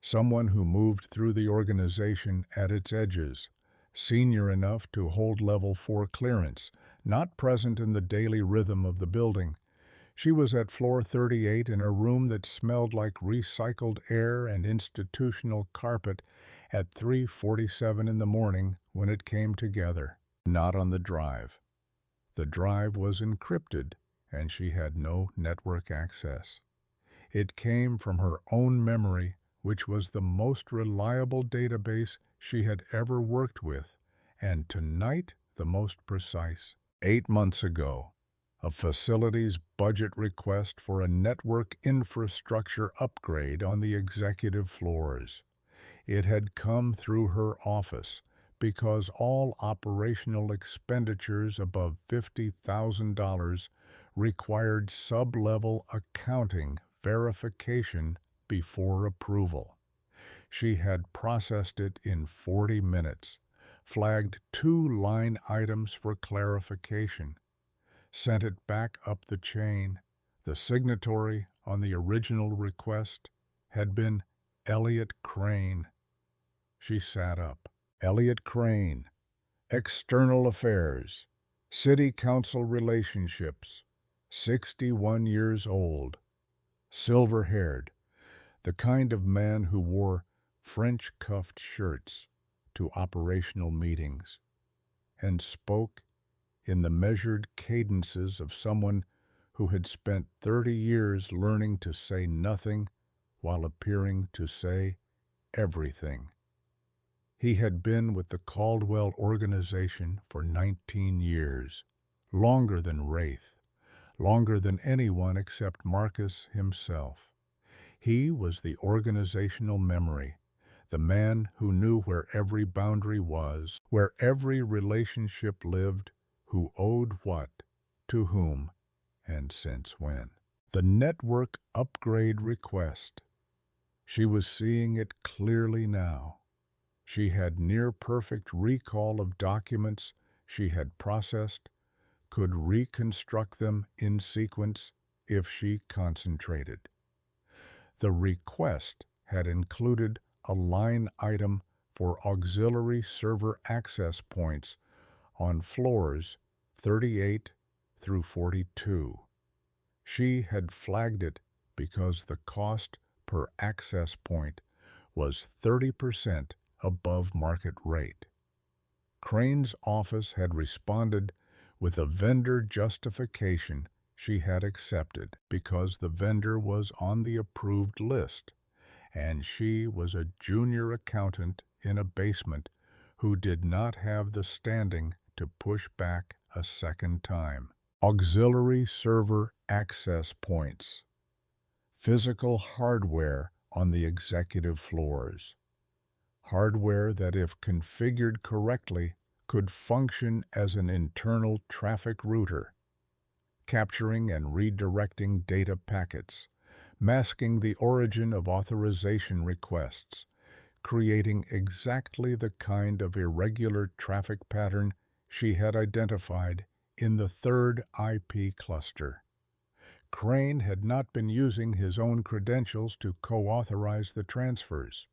Someone who moved through the organization at its edges, senior enough to hold level 4 clearance, not present in the daily rhythm of the building. She was at floor 38 in a room that smelled like recycled air and institutional carpet at 3:47 in the morning when it came together. Not on the drive. The drive was encrypted and she had no network access. It came from her own memory, which was the most reliable database she had ever worked with, and tonight the most precise. 8 months ago, a facility's budget request for a network infrastructure upgrade on the executive floors. It had come through her office because all operational expenditures above $50,000 required sub-level accounting verification before approval. She had processed it in 40 minutes, flagged 2 line items for clarification, sent it back up the chain. The signatory on the original request had been Elliot Crane. She sat up. Elliot Crane, External Affairs, City Council Relationships, 61 years old, silver-haired, the kind of man who wore French-cuffed shirts to operational meetings and spoke in the measured cadences of someone who had spent 30 years learning to say nothing while appearing to say everything. He had been with the Caldwell organization for 19 years, longer than Wraith, longer than anyone except Marcus himself. He was the organizational memory, the man who knew where every boundary was, where every relationship lived, who owed what, to whom, and since when. The network upgrade request. She was seeing it clearly now. She had near-perfect recall of documents she had processed, could reconstruct them in sequence if she concentrated. The request had included a line item for auxiliary server access points on floors 38 through 42. She had flagged it because the cost per access point was 30% above market rate. Crane's office had responded with a vendor justification she had accepted because the vendor was on the approved list, and she was a junior accountant in a basement who did not have the standing to push back a second time. Auxiliary server access points. Physical hardware on the executive floors. Hardware that, if configured correctly, could function as an internal traffic router, capturing and redirecting data packets, masking the origin of authorization requests, creating exactly the kind of irregular traffic pattern she had identified in the third IP cluster. Crane had not been using his own credentials to co-authorize the transfers.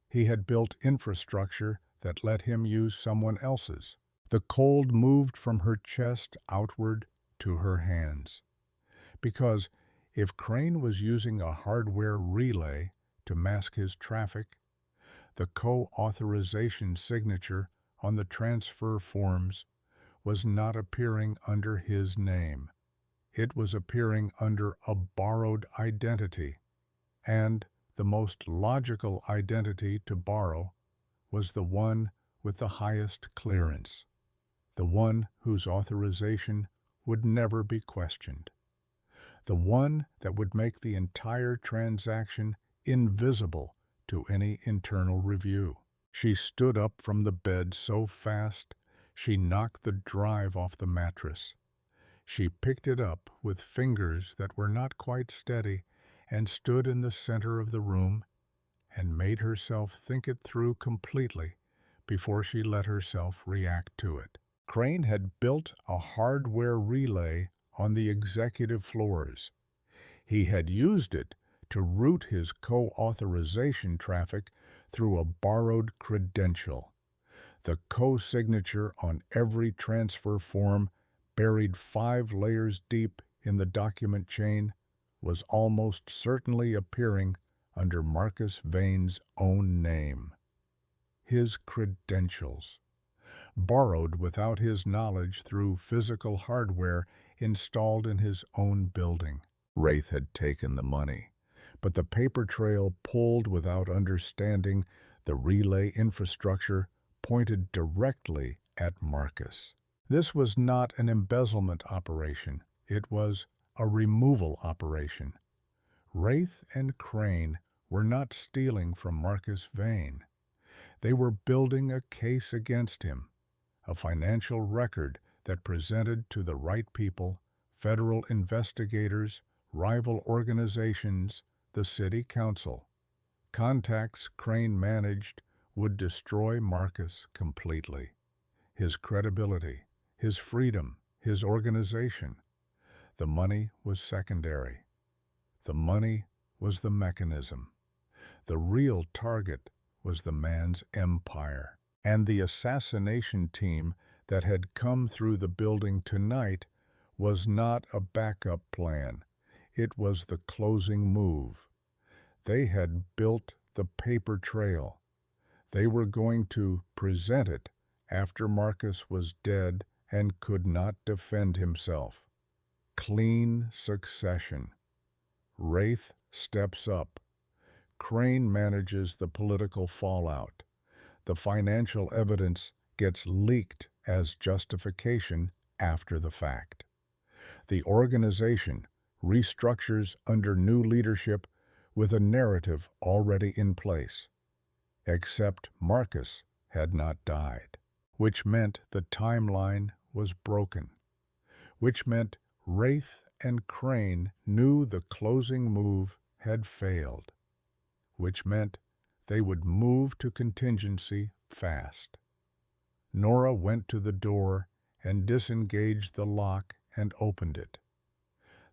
He had built infrastructure that let him use someone else's. The cold moved from her chest outward to her hands. Because if Crane was using a hardware relay to mask his traffic, the co-authorization signature on the transfer forms was not appearing under his name. It was appearing under a borrowed identity, and the most logical identity to borrow was the one with the highest clearance, the one whose authorization would never be questioned, the one that would make the entire transaction invisible to any internal review. She stood up from the bed so fast she knocked the drive off the mattress. She picked it up with fingers that were not quite steady and stood in the center of the room and made herself think it through completely before she let herself react to it. Crane had built a hardware relay on the executive floors. He had used it to route his co-authorization traffic through a borrowed credential. The co-signature on every transfer form, buried 5 layers deep in the document chain, was almost certainly appearing under Marcus Vane's own name. His credentials, borrowed without his knowledge through physical hardware installed in his own building. Wraith had taken the money, but the paper trail pulled without understanding the relay infrastructure pointed directly at Marcus. This was not an embezzlement operation. It was a removal operation. Wraith and Crane were not stealing from Marcus Vane. They were building a case against him, a financial record that presented to the right people, federal investigators, rival organizations, the city council. Contacts Crane managed would destroy Marcus completely. His credibility, his freedom, his organization. The money was secondary. The money was the mechanism. The real target was the man's empire. And the assassination team that had come through the building tonight was not a backup plan. It was the closing move. They had built the paper trail. They were going to present it after Marcus was dead and could not defend himself. Clean succession. Wraith steps up. Crane manages the political fallout. The financial evidence gets leaked as justification after the fact. The organization restructures under new leadership with a narrative already in place. Except Marcus had not died, which meant the timeline was broken, which meant Wraith and Crane knew the closing move had failed, which meant they would move to contingency fast. Nora went to the door and disengaged the lock and opened it.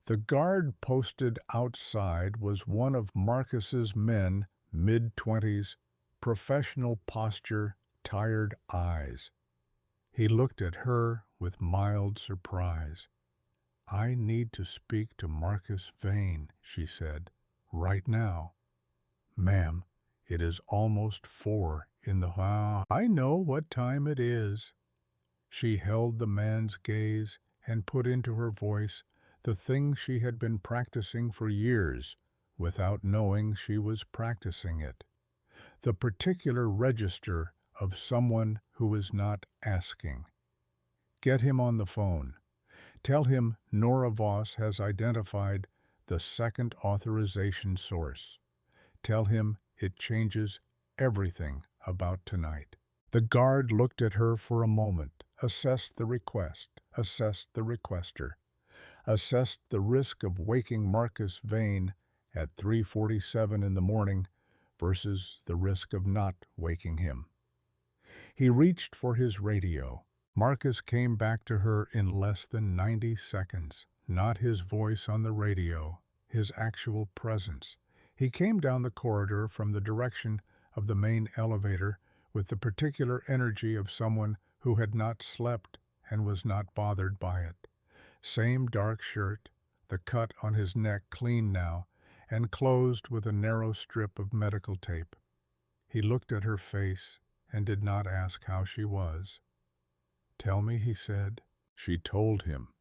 The guard posted outside was one of Marcus's men, mid-20s, professional posture, tired eyes. He looked at her with mild surprise. "I need to speak to Marcus Vane," she said, "right now." "Ma'am, it is almost 4 in the I know what time it is." She held the man's gaze and put into her voice the thing she had been practicing for years without knowing she was practicing it. The particular register of someone who is not asking. Get him on the phone. Tell him Nora Voss has identified the second authorization source. Tell him it changes everything about tonight. The guard looked at her for a moment, assessed the request, assessed the requester, assessed the risk of waking Marcus Vane, at 3:47 in the morning versus the risk of not waking him. He reached for his radio. Marcus came back to her in less than 90 seconds. Not his voice on the radio, his actual presence. He came down the corridor from the direction of the main elevator with the particular energy of someone who had not slept and was not bothered by it. Same dark shirt, the cut on his neck clean now, and closed with a narrow strip of medical tape. He looked at her face and did not ask how she was. "Tell me," he said. She told him.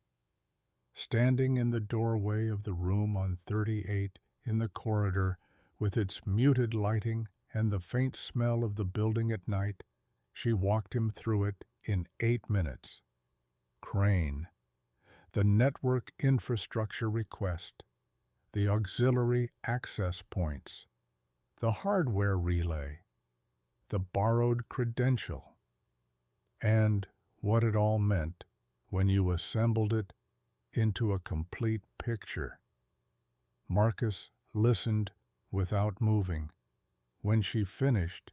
Standing in the doorway of the room on 38 in the corridor, with its muted lighting and the faint smell of the building at night, she walked him through it in 8 minutes. Crane, the network infrastructure request, the auxiliary access points, the hardware relay, the borrowed credential, and what it all meant when you assembled it into a complete picture. Marcus listened without moving. When she finished,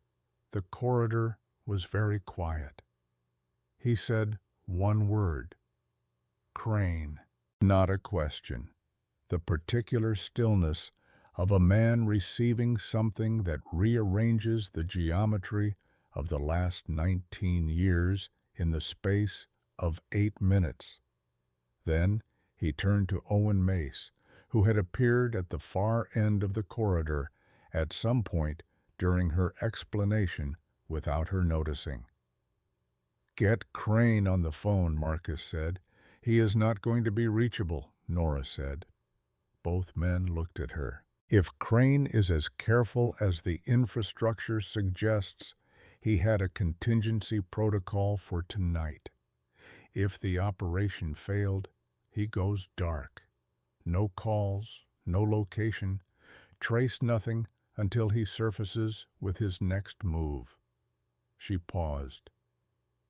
the corridor was very quiet. He said one word, "Crane." Not a question. The particular stillness of a man receiving something that rearranges the geometry of the last 19 years in the space of 8 minutes. Then he turned to Owen Mace, who had appeared at the far end of the corridor at some point during her explanation without her noticing. "Get Crane on the phone," Marcus said. "He is not going to be reachable," Nora said. Both men looked at her. If Crane is as careful as the infrastructure suggests, he had a contingency protocol for tonight. If the operation failed, he goes dark. No calls, no location, trace nothing until he surfaces with his next move. She paused.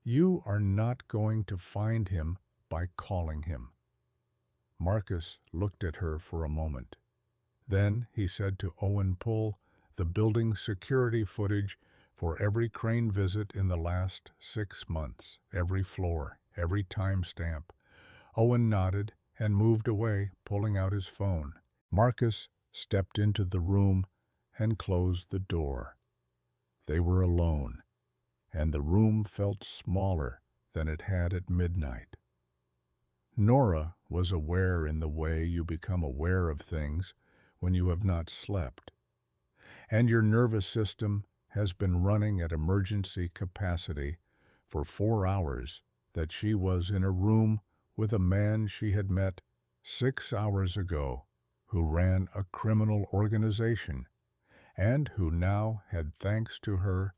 "You are not going to find him by calling him." Marcus looked at her for a moment. Then he said to Owen, "Pull the building security footage for every Crane visit in the last 6 months, every floor, every timestamp." Owen nodded and moved away, pulling out his phone. Marcus stepped into the room and closed the door. They were alone, and the room felt smaller than it had at midnight. Nora was aware in the way you become aware of things when you have not slept, and your nervous system has been running at emergency capacity for 4 hours that she was in a room with a man she had met 6 hours ago who ran a criminal organization and who now had, thanks to her,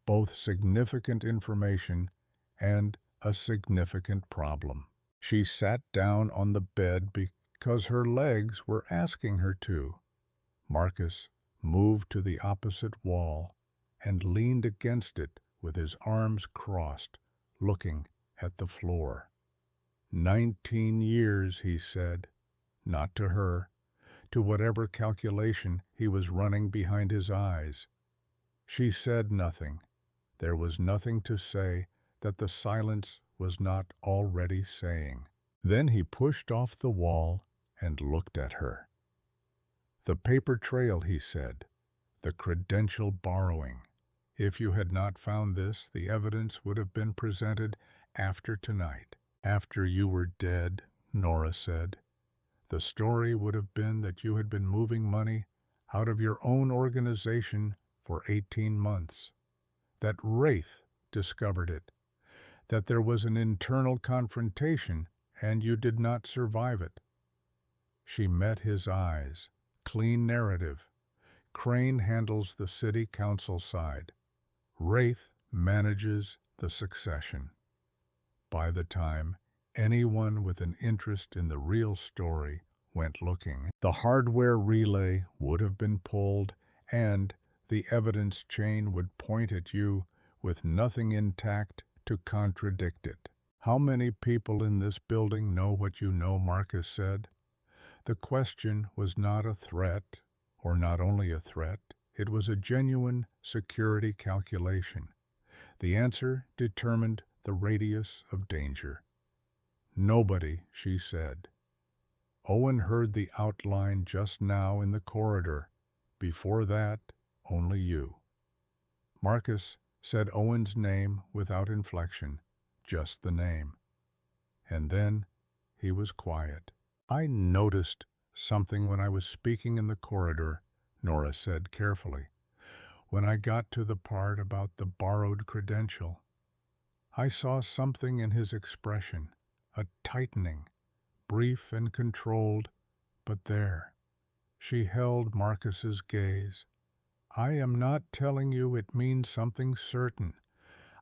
both significant information and a significant problem. She sat down on the bed because her legs were asking her to. Marcus moved to the opposite wall and leaned against it with his arms crossed, looking at the floor. 19 years, he said, not to her, to whatever calculation he was running behind his eyes. She said nothing. There was nothing to say that the silence was not already saying. Then he pushed off the wall and looked at her. "The paper trail," he said, "the credential borrowing. If you had not found this, the evidence would have been presented after tonight." "After you were dead," Nora said. "The story would have been that you had been moving money out of your own organization for 18 months, that Wraith discovered it, that there was an internal confrontation and you did not survive it." She met his eyes. Clean narrative. Crane handles the city council side. Wraith manages the succession. By the time anyone with an interest in the real story went looking, the hardware relay would have been pulled and the evidence chain would point at you with nothing intact to contradict it. "How many people in this building know what you know?" Marcus said. The question was not a threat, or not only a threat, it was a genuine security calculation. The answer determined the radius of danger. Nobody, she said. Owen heard the outline just now in the corridor. Before that, only you. Marcus said Owen's name without inflection, just the name. And then he was quiet. I noticed something when I was speaking in the corridor, Nora said carefully. When I got to the part about the borrowed credential, I saw something in his expression, a tightening, brief and controlled, but there. She held Marcus's gaze. I am not telling you it means something certain.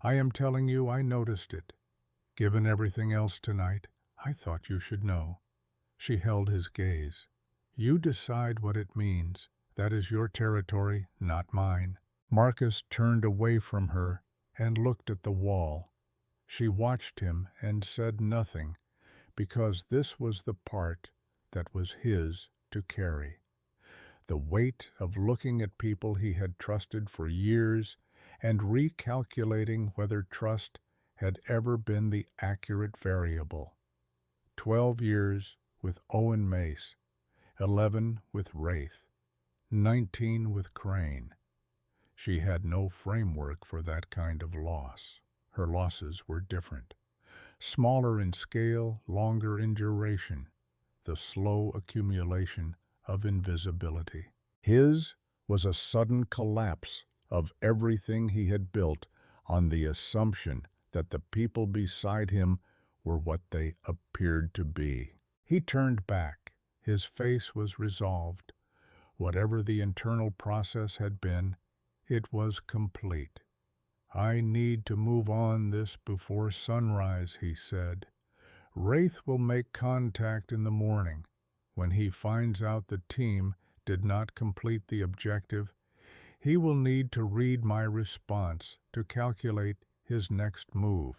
I am telling you I noticed it. Given everything else tonight, I thought you should know. She held his gaze. You decide what it means. That is your territory, not mine. Marcus turned away from her and looked at the wall. She watched him and said nothing, because this was the part that was his to carry. The weight of looking at people he had trusted for years and recalculating whether trust had ever been the accurate variable. 12 years with Owen Mace, 11 with Wraith, 19 with Crane. She had no framework for that kind of loss. Her losses were different. Smaller in scale, longer in duration, the slow accumulation of invisibility. His was a sudden collapse of everything he had built on the assumption that the people beside him were what they appeared to be. He turned back. His face was resolved. Whatever the internal process had been, it was complete. I need to move on this before sunrise, he said. Wraith will make contact in the morning. When he finds out the team did not complete the objective, he will need to read my response to calculate his next move.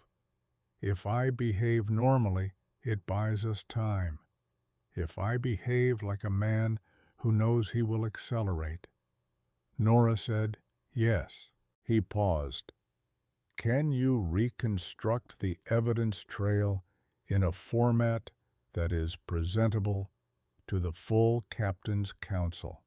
If I behave normally, it buys us time. If I behave like a man who knows he will accelerate. Nora said, yes. He paused. Can you reconstruct the evidence trail in a format that is presentable to the full Captain's Council?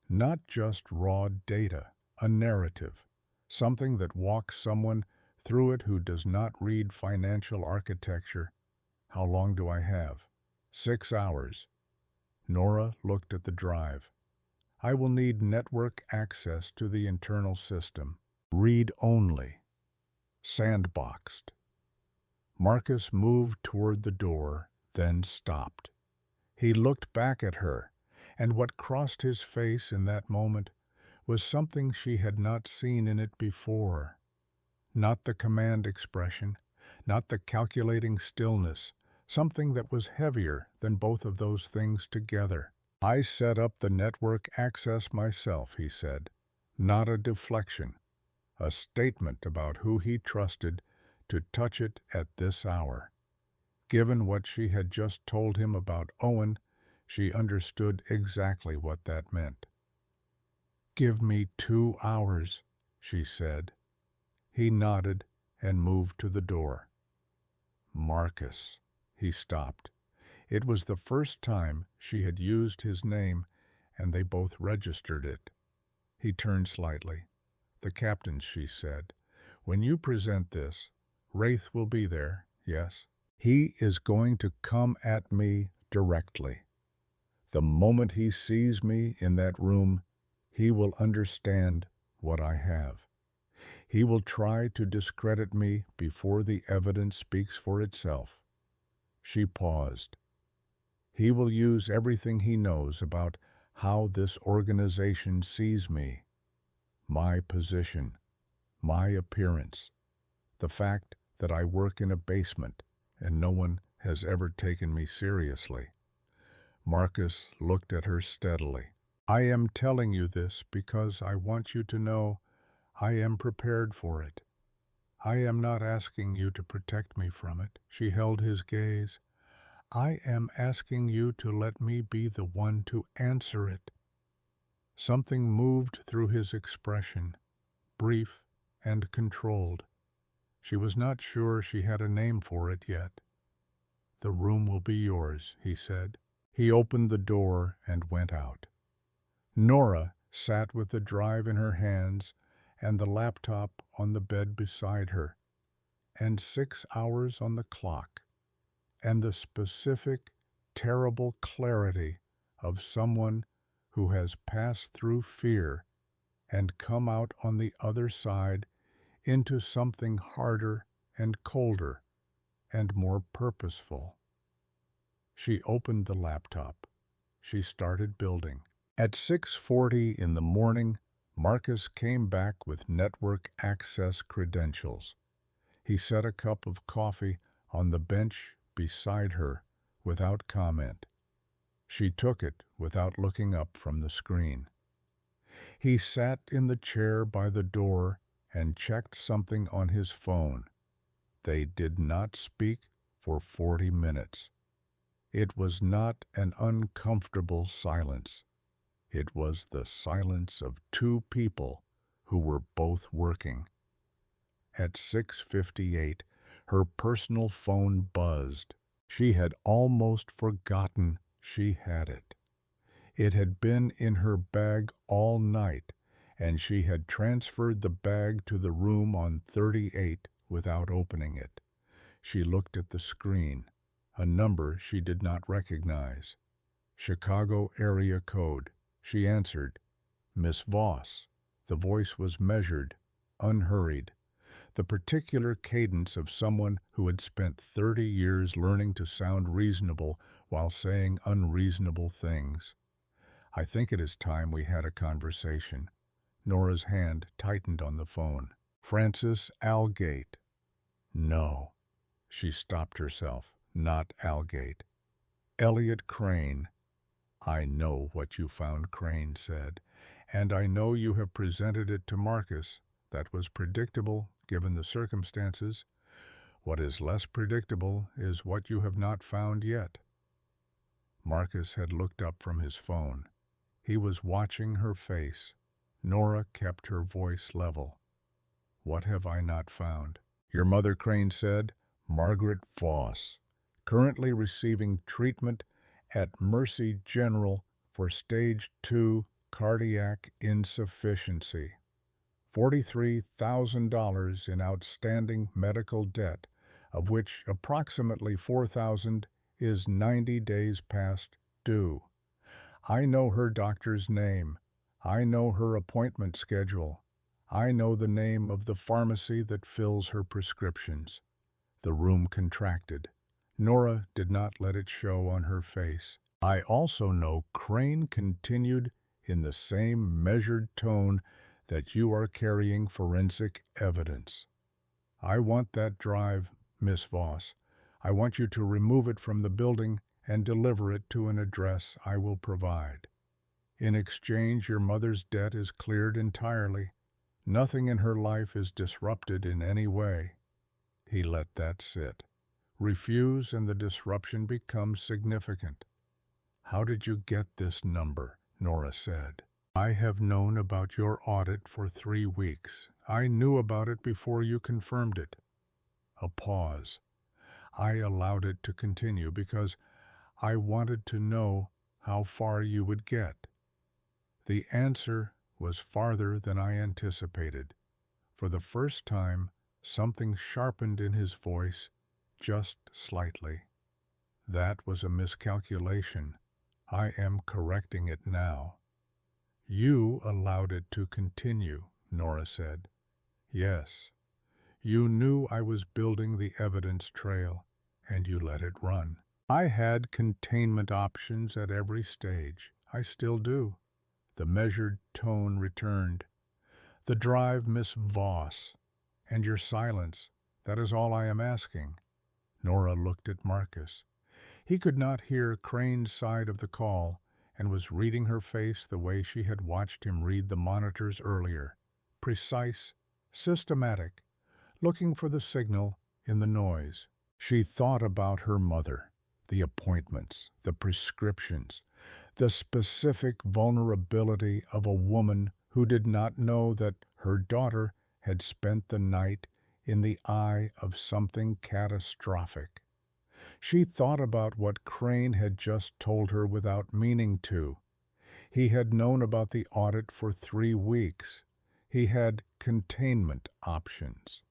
Not just raw data, a narrative, something that walks someone through it who does not read financial architecture. How long do I have? 6 hours. Nora looked at the drive. I will need network access to the internal system. Read only. Sandboxed. Marcus moved toward the door, then stopped. He looked back at her, and what crossed his face in that moment was something she had not seen in it before. Not the command expression, not the calculating stillness, something that was heavier than both of those things together. I set up the network access myself, he said. Not a deflection, a statement about who he trusted to touch it at this hour. Given what she had just told him about Owen, she understood exactly what that meant. Give me 2 hours, she said. He nodded and moved to the door. Marcus. He stopped. It was the first time she had used his name, and they both registered it. He turned slightly. The captain's, she said. When you present this, Wraith will be there, yes? He is going to come at me directly. The moment he sees me in that room, he will understand what I have. He will try to discredit me before the evidence speaks for itself. She paused. He will use everything he knows about how this organization sees me, my position, my appearance, the fact that I work in a basement and no one has ever taken me seriously. Marcus looked at her steadily. I am telling you this because I want you to know I am prepared for it. I am not asking you to protect me from it. She held his gaze. I am asking you to let me be the one to answer it. Something moved through his expression, brief and controlled. She was not sure she had a name for it yet. "The room will be yours," he said. He opened the door and went out. Nora sat with the drive in her hands and the laptop on the bed beside her, and 6 hours on the clock, and the specific, terrible clarity of someone who has passed through fear and come out on the other side into something harder and colder and more purposeful. She opened the laptop. She started building. At 6:40 in the morning, Marcus came back with network access credentials. He set a cup of coffee on the bench beside her without comment. She took it without looking up from the screen. He sat in the chair by the door and checked something on his phone. They did not speak for 40 minutes. It was not an uncomfortable silence. It was the silence of two people who were both working. At 6:58, her personal phone buzzed. She had almost forgotten she had it. It had been in her bag all night, and she had transferred the bag to the room on 38 without opening it. She looked at the screen, a number she did not recognize. Chicago area code. She answered, "Miss Voss." The voice was measured, unhurried, the particular cadence of someone who had spent 30 years learning to sound reasonable while saying unreasonable things. "I think it is time we had a conversation." Nora's hand tightened on the phone. "Francis Algate." No. She stopped herself. Not Algate. "Elliot Crane." "I know what you found," Crane said, "and I know you have presented it to Marcus. That was predictable, given the circumstances. What is less predictable is what you have not found yet." Marcus had looked up from his phone. He was watching her face. Nora kept her voice level. "What have I not found?" "Your mother," Crane said, "Margaret Voss, currently receiving treatment at Mercy General for stage 2 cardiac insufficiency. $43,000 in outstanding medical debt, of which approximately $4,000 is 90 days past due. I know her doctor's name. I know her appointment schedule. I know the name of the pharmacy that fills her prescriptions." The room contracted. Nora did not let it show on her face. "I also know," Crane continued in the same measured tone, "that you are carrying forensic evidence. I want that drive, Miss Voss. I want you to remove it from the building and deliver it to an address I will provide. In exchange, your mother's debt is cleared entirely. Nothing in her life is disrupted in any way." He let that sit. Refuse and the disruption becomes significant. "How did you get this number?" Nora said. "I have known about your audit for 3 weeks. I knew about it before you confirmed it." A pause. "I allowed it to continue because I wanted to know how far you would get." The answer was farther than I anticipated. For the first time, something sharpened in his voice, just slightly. "That was a miscalculation. I am correcting it now." "You allowed it to continue," Nora said. "Yes. You knew I was building the evidence trail, and you let it run. I had containment options at every stage. I still do." The measured tone returned. "The drive, Miss Voss, and your silence, that is all I am asking." Nora looked at Marcus. He could not hear Crane's side of the call and was reading her face the way she had watched him read the monitors earlier. Precise, systematic, looking for the signal in the noise. She thought about her mother, the appointments, the prescriptions, The specific vulnerability of a woman who did not know that her daughter had spent the night in the eye of something catastrophic. She thought about what Crane had just told her without meaning to. He had known about the audit for 3 weeks. He had containment options.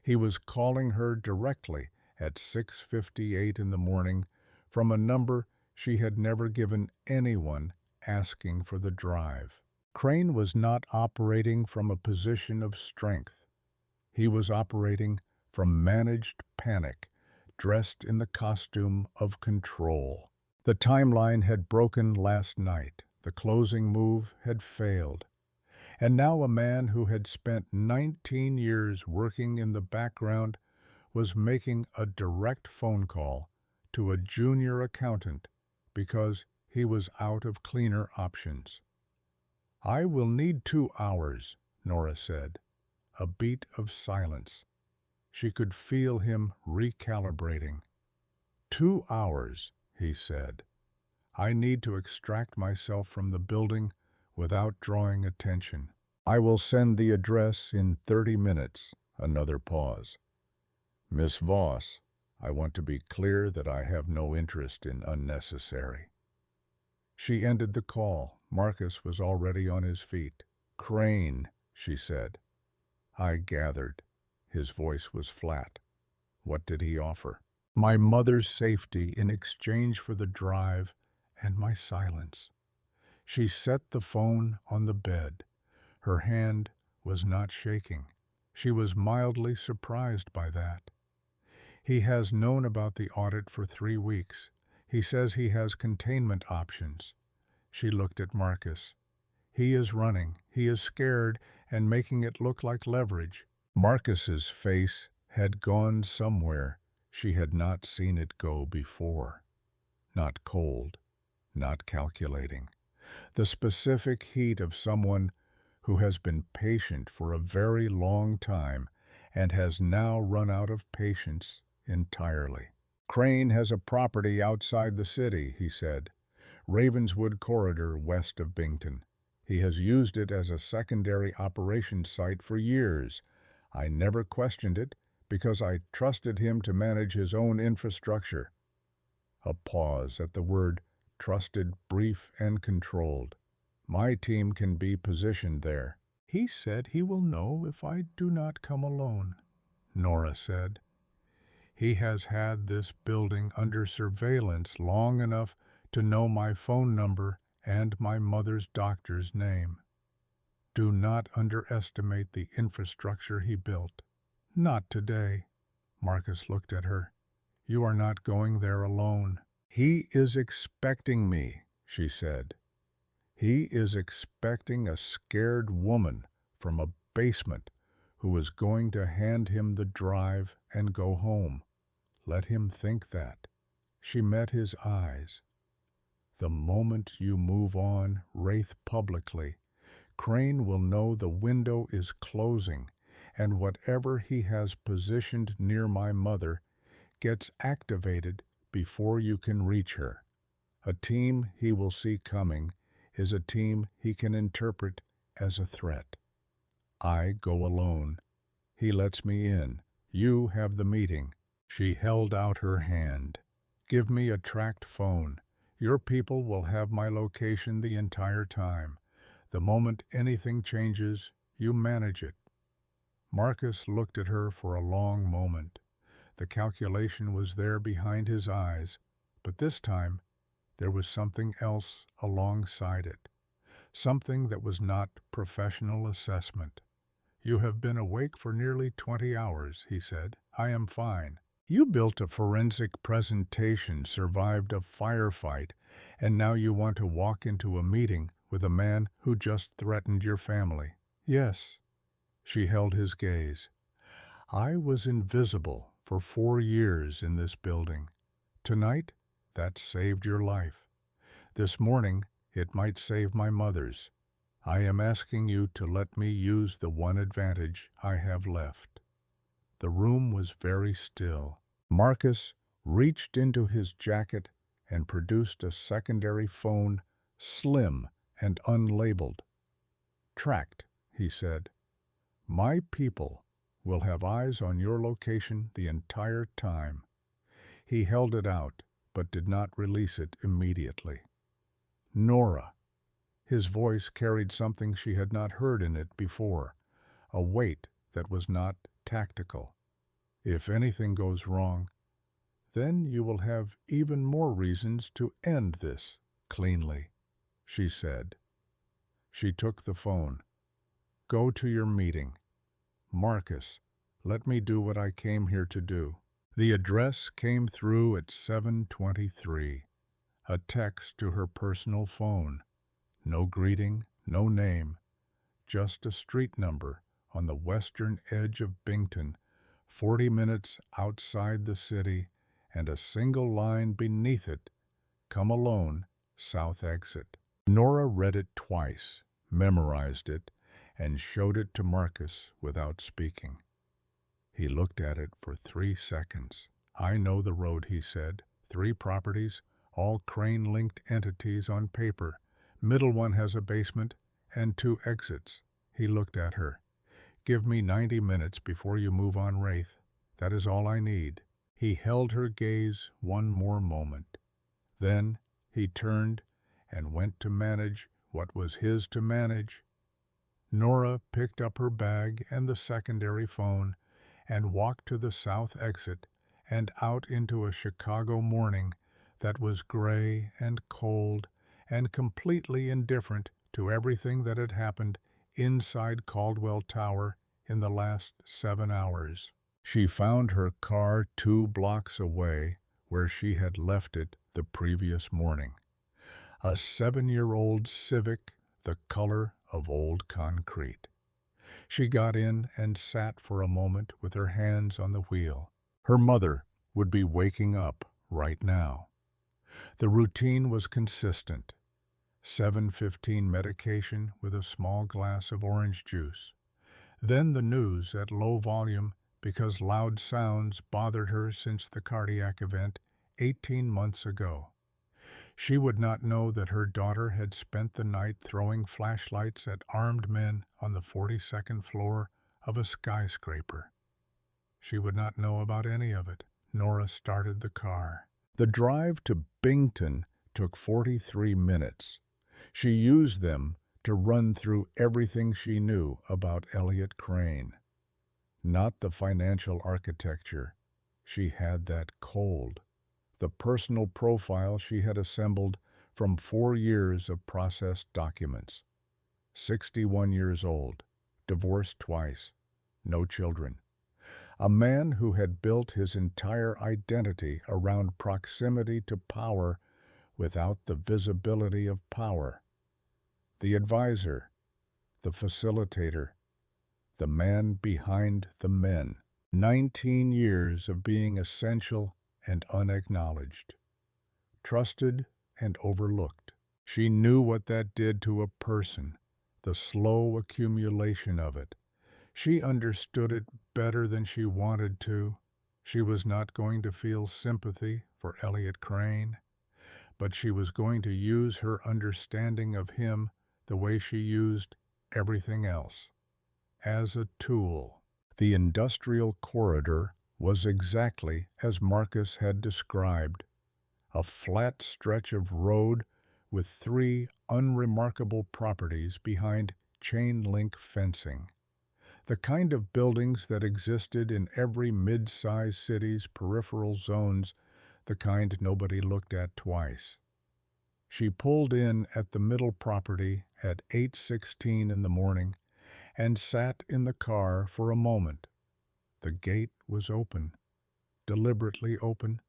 He was calling her directly at 6:58 in the morning from a number she had never given anyone asking for the drive. Crane was not operating from a position of strength. He was operating from managed panic, dressed in the costume of control. The timeline had broken last night. The closing move had failed. And now a man who had spent 19 years working in the background was making a direct phone call to a junior accountant because he was out of cleaner options. "I will need 2 hours," Nora said. A beat of silence. She could feel him recalibrating. 2 hours, he said. "I need to extract myself from the building without drawing attention. I will send the address in 30 minutes. Another pause. "Miss Voss, I want to be clear that I have no interest in unnecessary." She ended the call. Marcus was already on his feet. "Crane," she said. I gathered. His voice was flat. What did he offer? My mother's safety in exchange for the drive and my silence. She set the phone on the bed. Her hand was not shaking. She was mildly surprised by that. "He has known about the audit for 3 weeks. He says he has containment options." She looked at Marcus. "He is running. He is scared and making it look like leverage." Marcus's face had gone somewhere she had not seen it go before. Not cold, not calculating. The specific heat of someone who has been patient for a very long time and has now run out of patience entirely. "Crane has a property outside the city," he said. "Ravenswood Corridor west of Bington. He has used it as a secondary operations site for years. I never questioned it because I trusted him to manage his own infrastructure." A pause at the word trusted, brief and controlled. "My team can be positioned there." "He said he will know if I do not come alone," Nora said. "He has had this building under surveillance long enough to know my phone number and my mother's doctor's name. Do not underestimate the infrastructure he built." "Not today." Marcus looked at her. "You are not going there alone." "He is expecting me," she said. "He is expecting a scared woman from a basement who is going to hand him the drive and go home. Let him think that." She met his eyes. "The moment you move on, Wraith publicly, Crane will know the window is closing, and whatever he has positioned near my mother gets activated before you can reach her. A team he will see coming is a team he can interpret as a threat. I go alone. He lets me in. You have the meeting." She held out her hand. "Give me a tracked phone. Your people will have my location the entire time. The moment anything changes, you manage it." Marcus looked at her for a long moment. The calculation was there behind his eyes, but this time there was something else alongside it. Something that was not professional assessment. "You have been awake for nearly 20 hours, he said. "I am fine. You built a forensic presentation, survived a firefight, and now you want to walk into a meeting with a man who just threatened your family." "Yes." She held his gaze. "I was invisible for 4 years in this building. Tonight, that saved your life. This morning, it might save my mother's. I am asking you to let me use the one advantage I have left." The room was very still. Marcus reached into his jacket and produced a secondary phone, slim and unlabeled. "Tracked," he said. "My people will have eyes on your location the entire time." He held it out, but did not release it immediately. "Nora." His voice carried something she had not heard in it before, a weight that was not tactical. "If anything goes wrong, then you will have even more reasons to end this cleanly," she said. She took the phone. "Go to your meeting. Marcus, let me do what I came here to do." The address came through at 7:23, a text to her personal phone. No greeting, no name, just a street number on the western edge of Bington, 40 minutes outside the city, and a single line beneath it, "Come alone, south exit." Nora read it twice, memorized it, and showed it to Marcus without speaking. He looked at it for 3 seconds. "I know the road," he said. 3 properties, all crane-linked entities on paper. Middle one has a basement and 2 exits. He looked at her. "Give me 90 minutes before you move on Wraith. That is all I need." He held her gaze one more moment. Then he turned and went to manage what was his to manage. Nora picked up her bag and the secondary phone and walked to the south exit and out into a Chicago morning that was gray and cold and completely indifferent to everything that had happened inside Caldwell Tower in the last 7 hours. She found her car 2 blocks away where she had left it the previous morning. A 7-year-old Civic, the color of old concrete. She got in and sat for a moment with her hands on the wheel. Her mother would be waking up right now. The routine was consistent. 7:15 medication with a small glass of orange juice. Then the news at low volume because loud sounds bothered her since the cardiac event 18 months ago. She would not know that her daughter had spent the night throwing flashlights at armed men on the 42nd floor of a skyscraper. She would not know about any of it. Nora started the car. The drive to Bington took 43 minutes. She used them to run through everything she knew about Elliott Crane. Not the financial architecture. She had that cold. The personal profile she had assembled from 4 years of processed documents. 61 years old, divorced twice, no children. A man who had built his entire identity around proximity to power without the visibility of power. The advisor, the facilitator, the man behind the men. 19 years of being essential and unacknowledged, trusted and overlooked. She knew what that did to a person, the slow accumulation of it. She understood it better than she wanted to. She was not going to feel sympathy for Elliott Crane, but she was going to use her understanding of him the way she used everything else, as a tool. The industrial corridor was exactly as Marcus had described, a flat stretch of road with 3 unremarkable properties behind chain-link fencing. The kind of buildings that existed in every mid-sized city's peripheral zones, the kind nobody looked at twice. She pulled in at the middle property at 8:16 in the morning and sat in the car for a moment. The gate was open, deliberately open.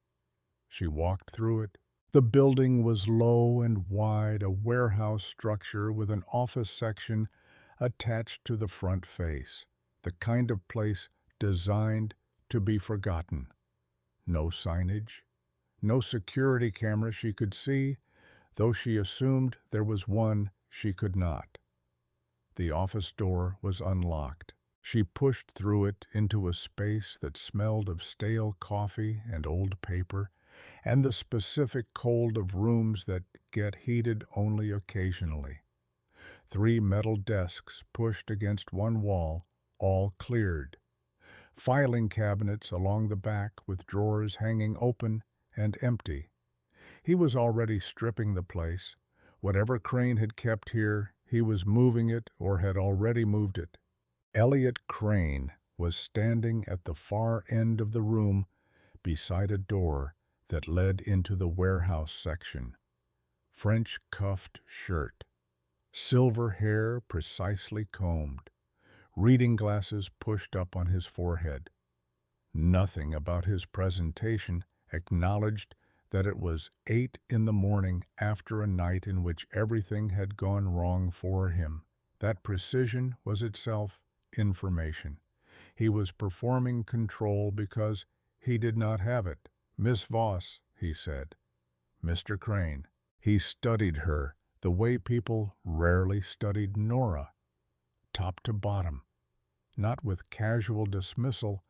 She walked through it. The building was low and wide, a warehouse structure with an office section attached to the front face, the kind of place designed to be forgotten. No signage, no security camera she could see, though she assumed there was one she could not. The office door was unlocked. She pushed through it into a space that smelled of stale coffee and old paper and the specific cold of rooms that get heated only occasionally. 3 metal desks pushed against one wall, all cleared. Filing cabinets along the back with drawers hanging open and empty. He was already stripping the place. Whatever Crane had kept here, he was moving it or had already moved it. Elliot Crane was standing at the far end of the room beside a door that led into the warehouse section. French cuffed shirt, silver hair precisely combed, reading glasses pushed up on his forehead. Nothing about his presentation acknowledged that it was 8 in the morning after a night in which everything had gone wrong for him. That precision was itself information. He was performing control because he did not have it. "Miss Voss," he said. "Mr. Crane." He studied her the way people rarely studied Nora, top to bottom, not with casual dismissal,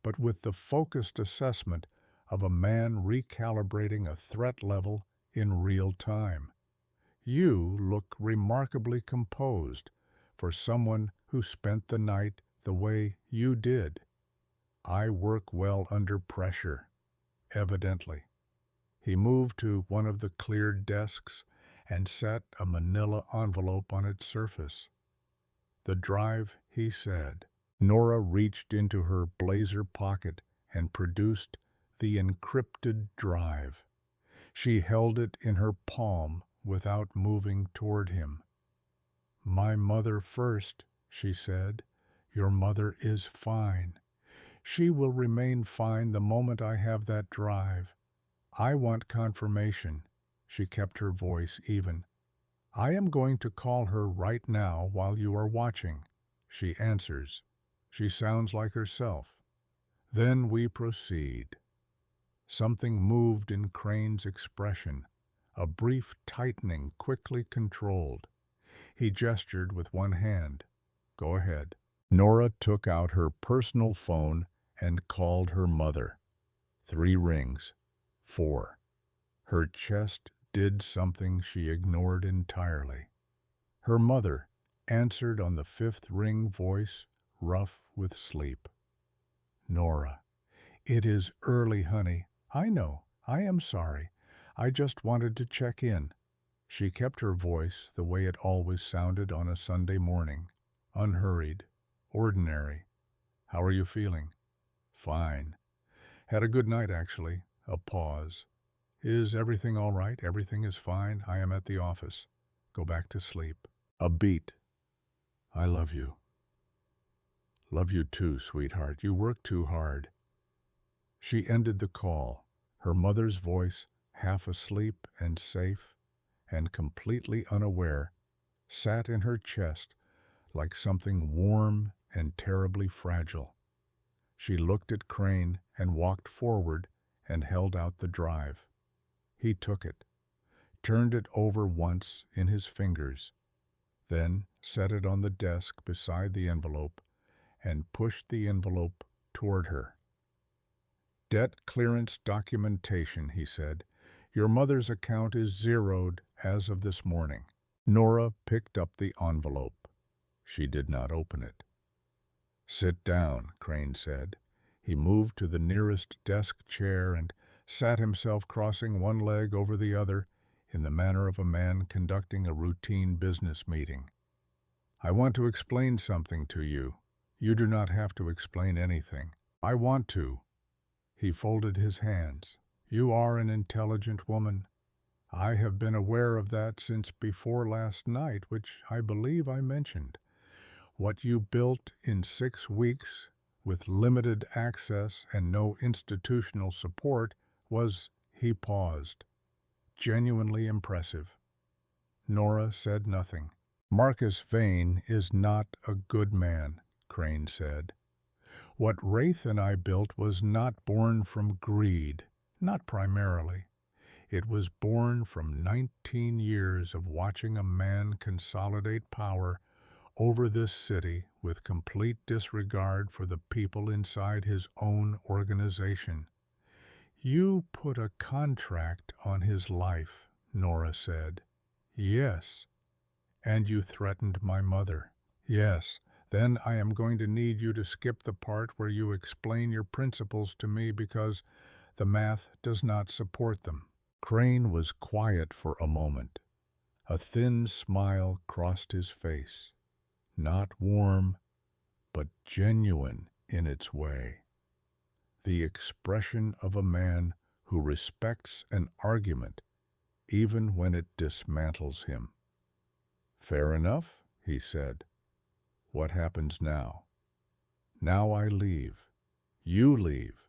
but with the focused assessment of a man recalibrating a threat level in real time. "You look remarkably composed for someone who spent the night the way you did." "I work well under pressure, evidently." He moved to one of the cleared desks and set a manila envelope on its surface. "The drive," he said. Nora reached into her blazer pocket and produced the encrypted drive. She held it in her palm without moving toward him. "My mother first," she said. "Your mother is fine. She will remain fine the moment I have that drive. I want confirmation." She kept her voice even. "I am going to call her right now while you are watching. She answers. She sounds like herself. Then we proceed." Something moved in Crane's expression, a brief tightening quickly controlled. He gestured with one hand. "Go ahead." Nora took out her personal phone and called her mother. 3 rings. 4. Her chest did something she ignored entirely. Her mother answered on the 5th ring, voice rough with sleep. "Nora, it is early, honey. I know. I am sorry. I just wanted to check in." She kept her voice the way it always sounded on a Sunday morning, unhurried, ordinary. "How are you feeling?" "Fine. Had a good night, actually." A pause. "Is everything all right?" "Everything is fine. I am at the office. Go back to sleep." A beat. "I love you." "Love you too, sweetheart. You work too hard." She ended the call, her mother's voice, half asleep and safe and completely unaware, sat in her chest like something warm and terribly fragile. She looked at Crane and walked forward and held out the drive. He took it, turned it over once in his fingers, then set it on the desk beside the envelope and pushed the envelope toward her. "Debt clearance documentation," he said. "Your mother's account is zeroed as of this morning." Nora picked up the envelope. She did not open it. "Sit down," Crane said. He moved to the nearest desk chair and sat himself crossing one leg over the other in the manner of a man conducting a routine business meeting. "I want to explain something to you. You do not have to explain anything." "I want to." He folded his hands. "You are an intelligent woman. I have been aware of that since before last night, which I believe I mentioned. What you built in 6 weeks with limited access and no institutional support was," he paused, "genuinely impressive." Nora said nothing. "Marcus Vane is not a good man," Crane said. "What Wraith and I built was not born from greed, not primarily. It was born from 19 years of watching a man consolidate power over this city with complete disregard for the people inside his own organization. You put a contract on his life, Nora said. Yes. And you threatened my mother. Yes. Then I am going to need you to skip the part where you explain your principles to me because the math does not support them. Crane was quiet for a moment. A thin smile crossed his face, not warm, but genuine in its way. The expression of a man who respects an argument even when it dismantles him. Fair enough, he said. What happens now? Now I leave. You leave.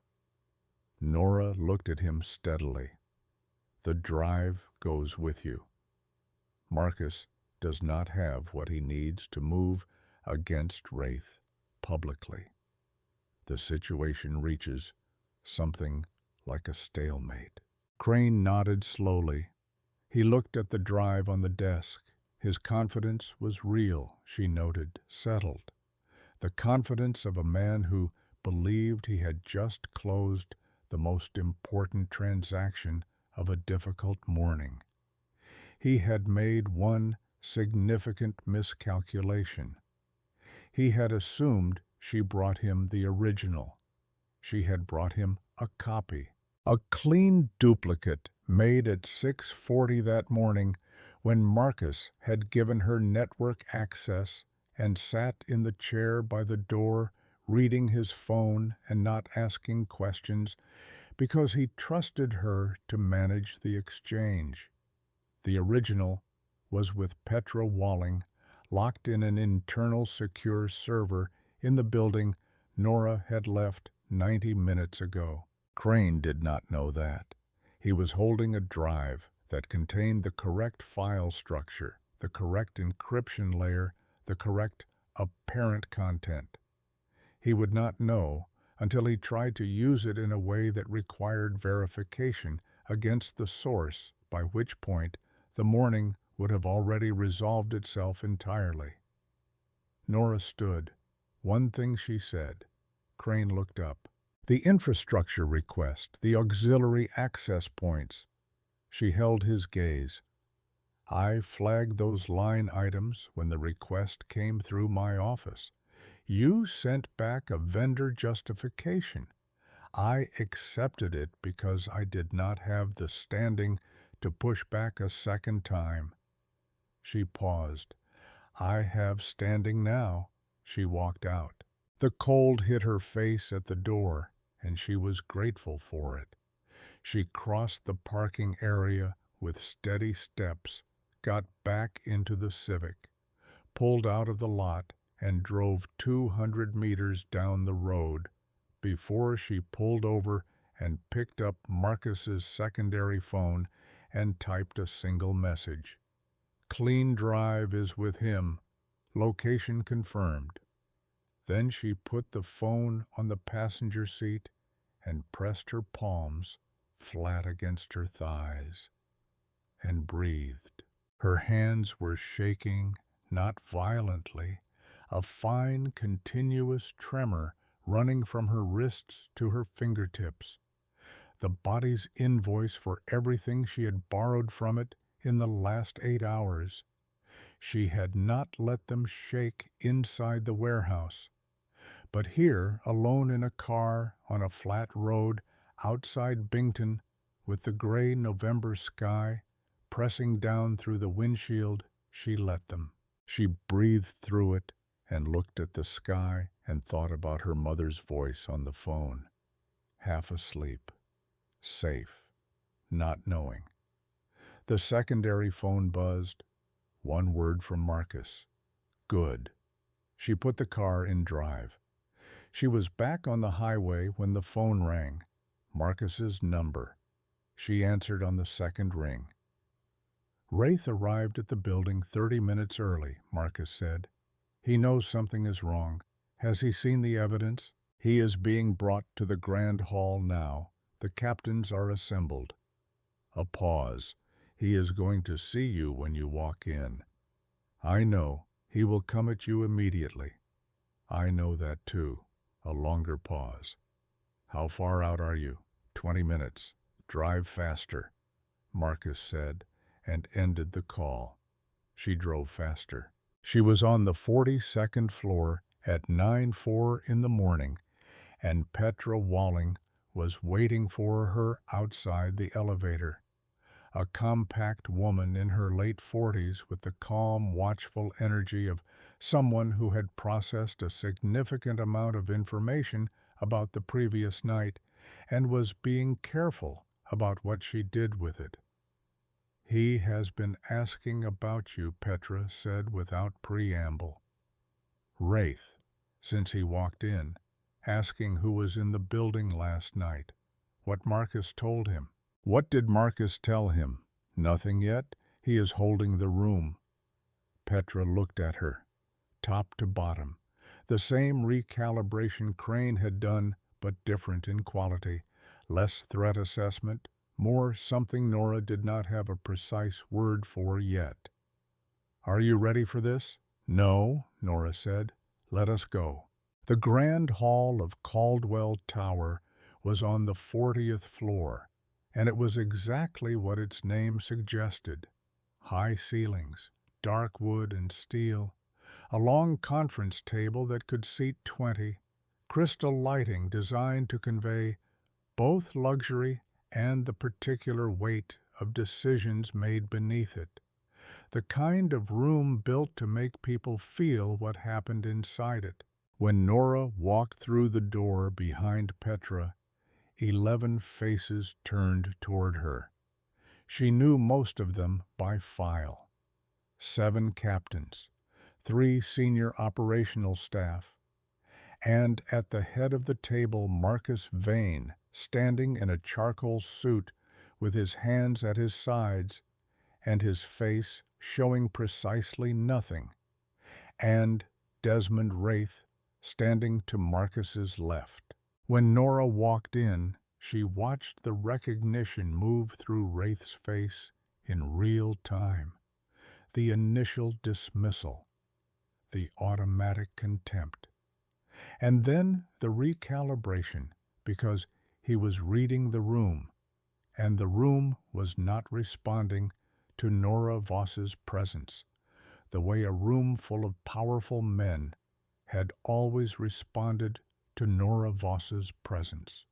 Nora looked at him steadily. The drive goes with you. Marcus does not have what he needs to move against Wraith publicly. The situation reaches something like a stalemate. Crane nodded slowly. He looked at the drive on the desk. His confidence was real, she noted, settled. The confidence of a man who believed he had just closed the most important transaction of a difficult morning. He had made one significant miscalculation. He had assumed she brought him the original. She had brought him a copy, a clean duplicate made at 6:40 that morning when Marcus had given her network access and sat in the chair by the door reading his phone and not asking questions because he trusted her to manage the exchange. The original was with Petra Walling, locked in an internal secure server in the building Nora had left 90 minutes ago. Crane did not know that. He was holding a drive that contained the correct file structure, the correct encryption layer, the correct apparent content. He would not know until he tried to use it in a way that required verification against the source, by which point the morning would have already resolved itself entirely. Nora stood. One thing she said. Crane looked up. The infrastructure request, the auxiliary access points. She held his gaze. I flagged those line items when the request came through my office. You sent back a vendor justification. I accepted it because I did not have the standing to push back a second time. She paused. I have standing now. She walked out. The cold hit her face at the door, and she was grateful for it. She crossed the parking area with steady steps, got back into the Civic, pulled out of the lot, and drove 200 meters down the road before she pulled over and picked up Marcus's secondary phone and typed a single message. Clean drive is with him. Location confirmed. Then she put the phone on the passenger seat and pressed her palms flat against her thighs and breathed. Her hands were shaking, not violently, a fine, continuous tremor running from her wrists to her fingertips. The body's invoice for everything she had borrowed from it in the last 8 hours. She had not let them shake inside the warehouse. But here, alone in a car on a flat road outside Bington, with the gray November sky pressing down through the windshield, she let them. She breathed through it and looked at the sky and thought about her mother's voice on the phone. Half asleep. Safe. Not knowing. The secondary phone buzzed. One word from Marcus. Good. She put the car in drive. She was back on the highway when the phone rang. Marcus's number. She answered on the second ring. Wraith arrived at the building 30 minutes early, Marcus said. He knows something is wrong. Has he seen the evidence? He is being brought to the Grand Hall now. The captains are assembled. A pause. He is going to see you when you walk in. I know. He will come at you immediately. I know that too. A longer pause. How far out are you? 20 minutes. Drive faster, Marcus said, and ended the call. She drove faster. She was on the 42nd floor at 9:04 in the morning, and Petra Walling was waiting for her outside the elevator. A compact woman in her late 40s with the calm, watchful energy of someone who had processed a significant amount of information about the previous night and was being careful about what she did with it. "He has been asking about you," Petra said without preamble. "Wraith, since he walked in, asking who was in the building last night, what Marcus told him." "What did Marcus tell him?" "Nothing yet. He is holding the room." Petra looked at her, top to bottom. The same recalibration Crane had done, but different in quality. Less threat assessment, more something Nora did not have a precise word for yet. "Are you ready for this?" "No," Nora said. "Let us go." The grand hall of Caldwell Tower was on the 40th floor, and it was exactly what its name suggested. High ceilings, dark wood and steel, a long conference table that could seat 20, crystal lighting designed to convey both luxury and the particular weight of decisions made beneath it. The kind of room built to make people feel what happened inside it. When Nora walked through the door behind Petra, 11 faces turned toward her. She knew most of them by file. 7 captains, 3 senior operational staff, and at the head of the table Marcus Vane, standing in a charcoal suit with his hands at his sides and his face showing precisely nothing, and Desmond Wraith standing to Marcus's left. When Nora walked in, she watched the recognition move through Wraith's face in real time. The initial dismissal, the automatic contempt, and then the recalibration, because he was reading the room, and the room was not responding to Nora Voss's presence, the way a room full of powerful men had always responded to Nora Voss's presence.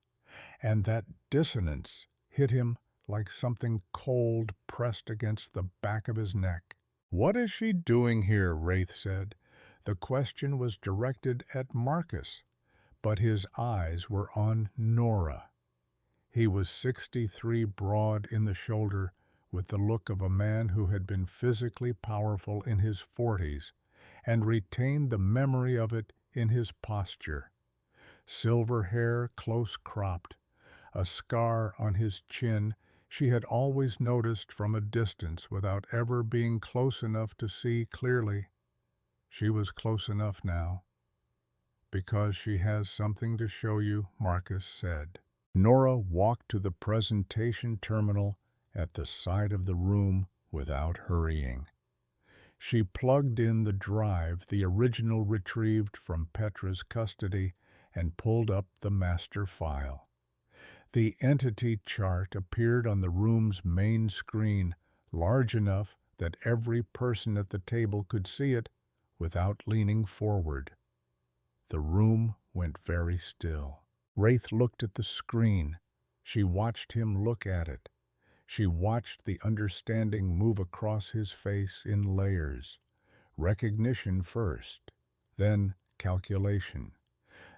And that dissonance hit him like something cold pressed against the back of his neck. "What is she doing here?" Wraith said. The question was directed at Marcus, but his eyes were on Nora. He was 63 broad in the shoulder, with the look of a man who had been physically powerful in his 40s and retained the memory of it in his posture. Silver hair close cropped, a scar on his chin she had always noticed from a distance without ever being close enough to see clearly. She was close enough now. "Because she has something to show you," Marcus said. Nora walked to the presentation terminal at the side of the room without hurrying. She plugged in the drive the original retrieved from Petra's custody and pulled up the master file. The entity chart appeared on the room's main screen, large enough that every person at the table could see it without leaning forward. The room went very still. Wraith looked at the screen. She watched him look at it. She watched the understanding move across his face in layers. Recognition first, then calculation,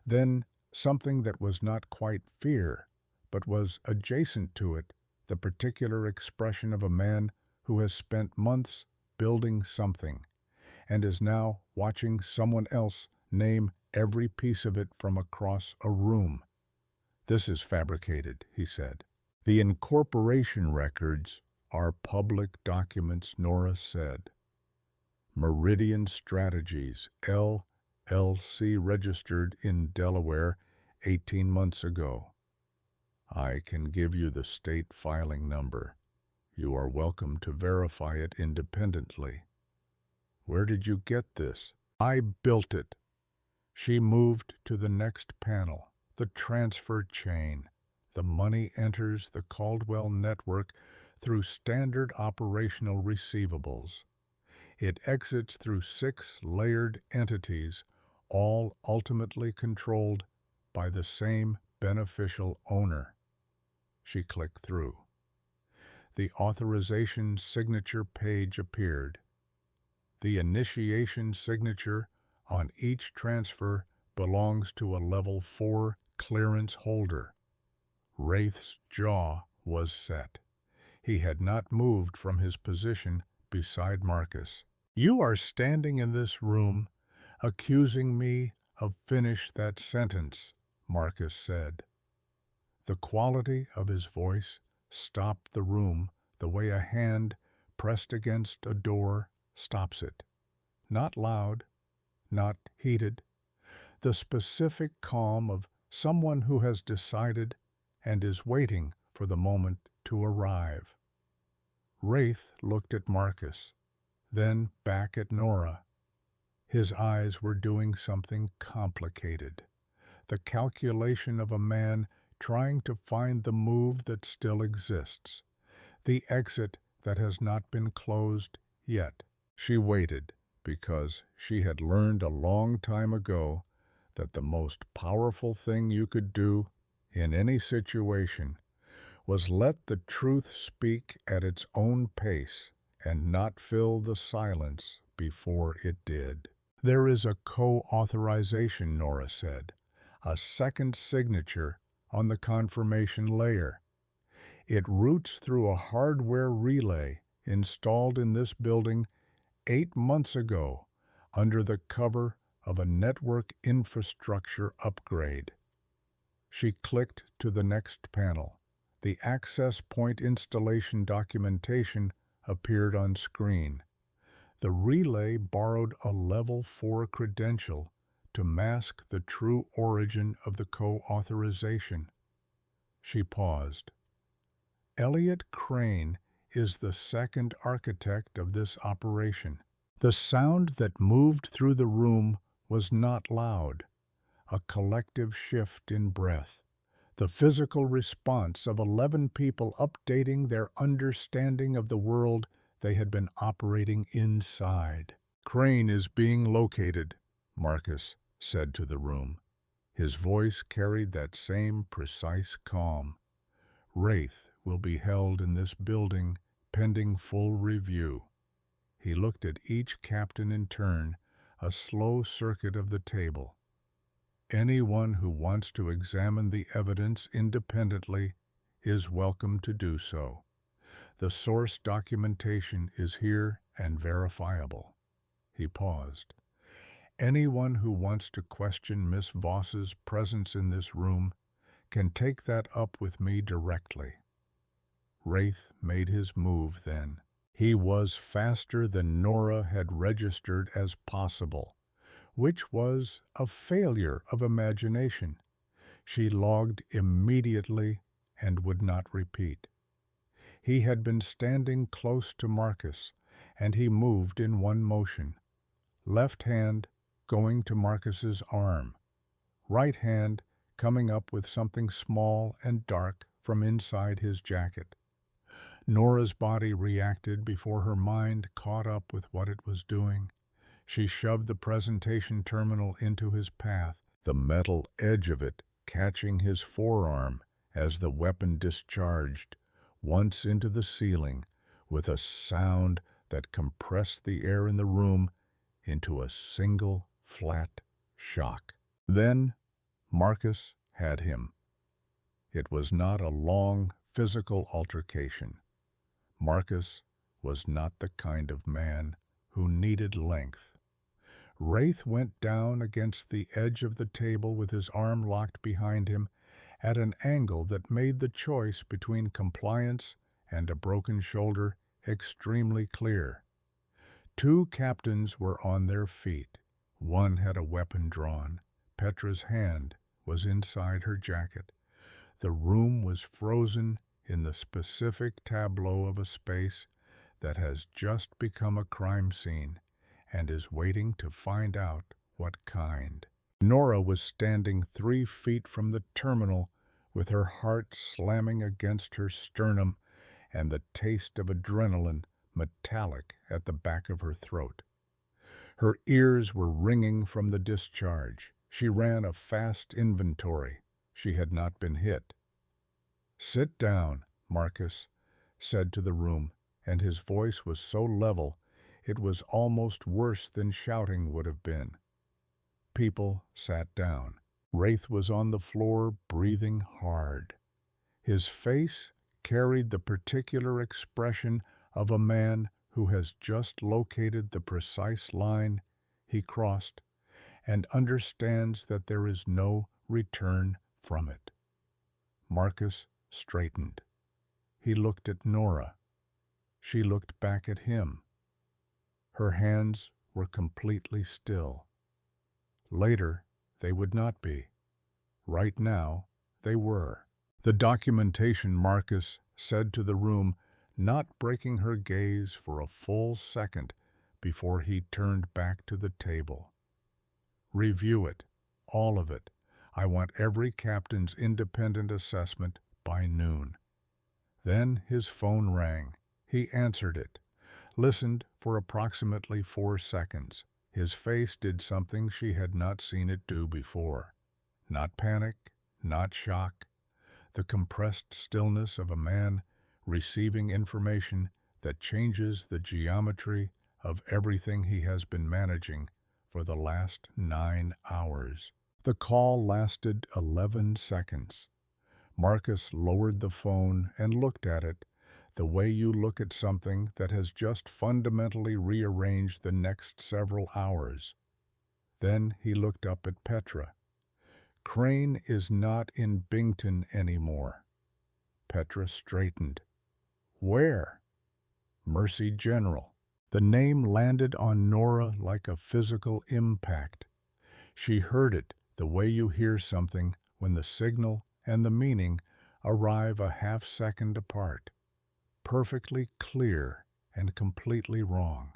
then something that was not quite fear, but was adjacent to it, the particular expression of a man who has spent months building something and is now watching someone else name every piece of it from across a room. "This is fabricated," he said. "The incorporation records are public documents," Nora said. Meridian Strategies, LLC, registered in Delaware 18 months ago. I can give you the state filing number. You are welcome to verify it independently. Where did you get this? I built it. She moved to the next panel, the transfer chain, the money enters the Caldwell network through standard operational receivables. It exits through 6 layered entities, all ultimately controlled by the same beneficial owner. She clicked through. The authorization signature page appeared. The initiation signature on each transfer belongs to a level 4 clearance holder. Wraith's jaw was set. He had not moved from his position beside Marcus. "You are standing in this room, accusing me of finish that sentence," Marcus said. The quality of his voice stopped the room the way a hand pressed against a door stops it. Not loud, not heated. The specific calm of someone who has decided and is waiting for the moment to arrive. Wraith looked at Marcus, then back at Nora. His eyes were doing something complicated. The calculation of a man trying to find the move that still exists, the exit that has not been closed yet. She waited because she had learned a long time ago that the most powerful thing you could do in any situation was let the truth speak at its own pace and not fill the silence before it did. "There is a co-authorization," Nora said, "a second signature on the confirmation layer. It routes through a hardware relay installed in this building 8 months ago under the cover of a network infrastructure upgrade." She clicked to the next panel. The access point installation documentation appeared on screen. The relay borrowed a level 4 credential to mask the true origin of the co-authorization. She paused. Elliot Crane is the second architect of this operation. The sound that moved through the room was not loud, a collective shift in breath, the physical response of 11 people updating their understanding of the world they had been operating inside. "Crane is being located," Marcus said to the room. His voice carried that same precise calm. "Wraith will be held in this building pending full review." He looked at each captain in turn, a slow circuit of the table. "Anyone who wants to examine the evidence independently is welcome to do so. The source documentation is here and verifiable." He paused. "Anyone who wants to question Miss Voss's presence in this room can take that up with me directly." Wraith made his move then. He was faster than Nora had registered as possible, which was a failure of imagination. She logged immediately and would not repeat. He had been standing close to Marcus, and he moved in one motion. Left hand going to Marcus's arm. Right hand coming up with something small and dark from inside his jacket. Nora's body reacted before her mind caught up with what it was doing. She shoved the presentation terminal into his path, the metal edge of it catching his forearm as the weapon discharged, once into the ceiling, with a sound that compressed the air in the room into a single flat shock. Then Marcus had him. It was not a long physical altercation. Marcus was not the kind of man who needed length. Wraith went down against the edge of the table with his arm locked behind him at an angle that made the choice between compliance and a broken shoulder extremely clear. 2 captains were on their feet. One had a weapon drawn. Petra's hand was inside her jacket. The room was frozen in the specific tableau of a space that has just become a crime scene and is waiting to find out what kind. Nora was standing 3 feet from the terminal with her heart slamming against her sternum and the taste of adrenaline metallic at the back of her throat. Her ears were ringing from the discharge. She ran a fast inventory. She had not been hit. "Sit down," Marcus said to the room, and his voice was so level it was almost worse than shouting would have been. People sat down. Wraith was on the floor, breathing hard. His face carried the particular expression of a man who has just located the precise line he crossed and understands that there is no return from it. Marcus straightened. He looked at Nora. She looked back at him. Her hands were completely still. Later, they would not be. Right now, they were. The documentation, Marcus said to the room, not breaking her gaze for a full second before he turned back to the table. "Review it, all of it. I want every captain's independent assessment by noon." Then his phone rang. He answered it, listened for approximately 4 seconds. His face did something she had not seen it do before. Not panic, not shock. The compressed stillness of a man receiving information that changes the geometry of everything he has been managing for the last 9 hours. The call lasted 11 seconds. Marcus lowered the phone and looked at it the way you look at something that has just fundamentally rearranged the next several hours. Then he looked up at Petra. "Crane is not in Bington anymore." Petra straightened. "Where?" "Mercy General." The name landed on Nora like a physical impact. She heard it the way you hear something when the signal and the meaning arrive a half-second apart. Perfectly clear and completely wrong.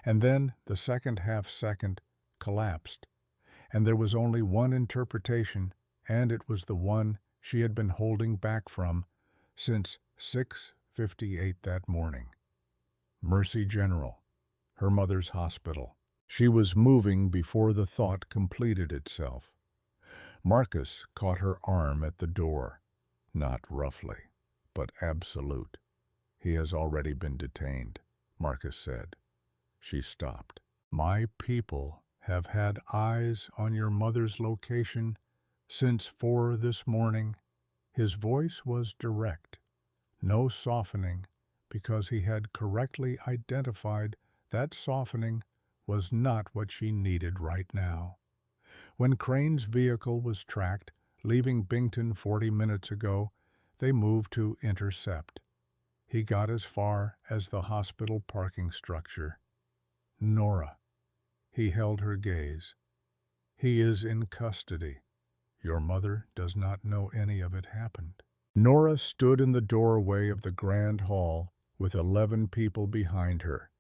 And then the second half-second collapsed, and there was only one interpretation, and it was the one she had been holding back from since 6:58 that morning. Mercy General, her mother's hospital. She was moving before the thought completed itself. Marcus caught her arm at the door, not roughly, but absolute. "He has already been detained," Marcus said. She stopped. "My people have had eyes on your mother's location since 4 this morning." His voice was direct, no softening, because he had correctly identified that softening was not what she needed right now. When Crane's vehicle was tracked, leaving Bington 40 minutes ago, they moved to intercept. He got as far as the hospital parking structure. "Nora." He held her gaze. "He is in custody. Your mother does not know any of it happened." Nora stood in the doorway of the grand hall with 11 people behind her,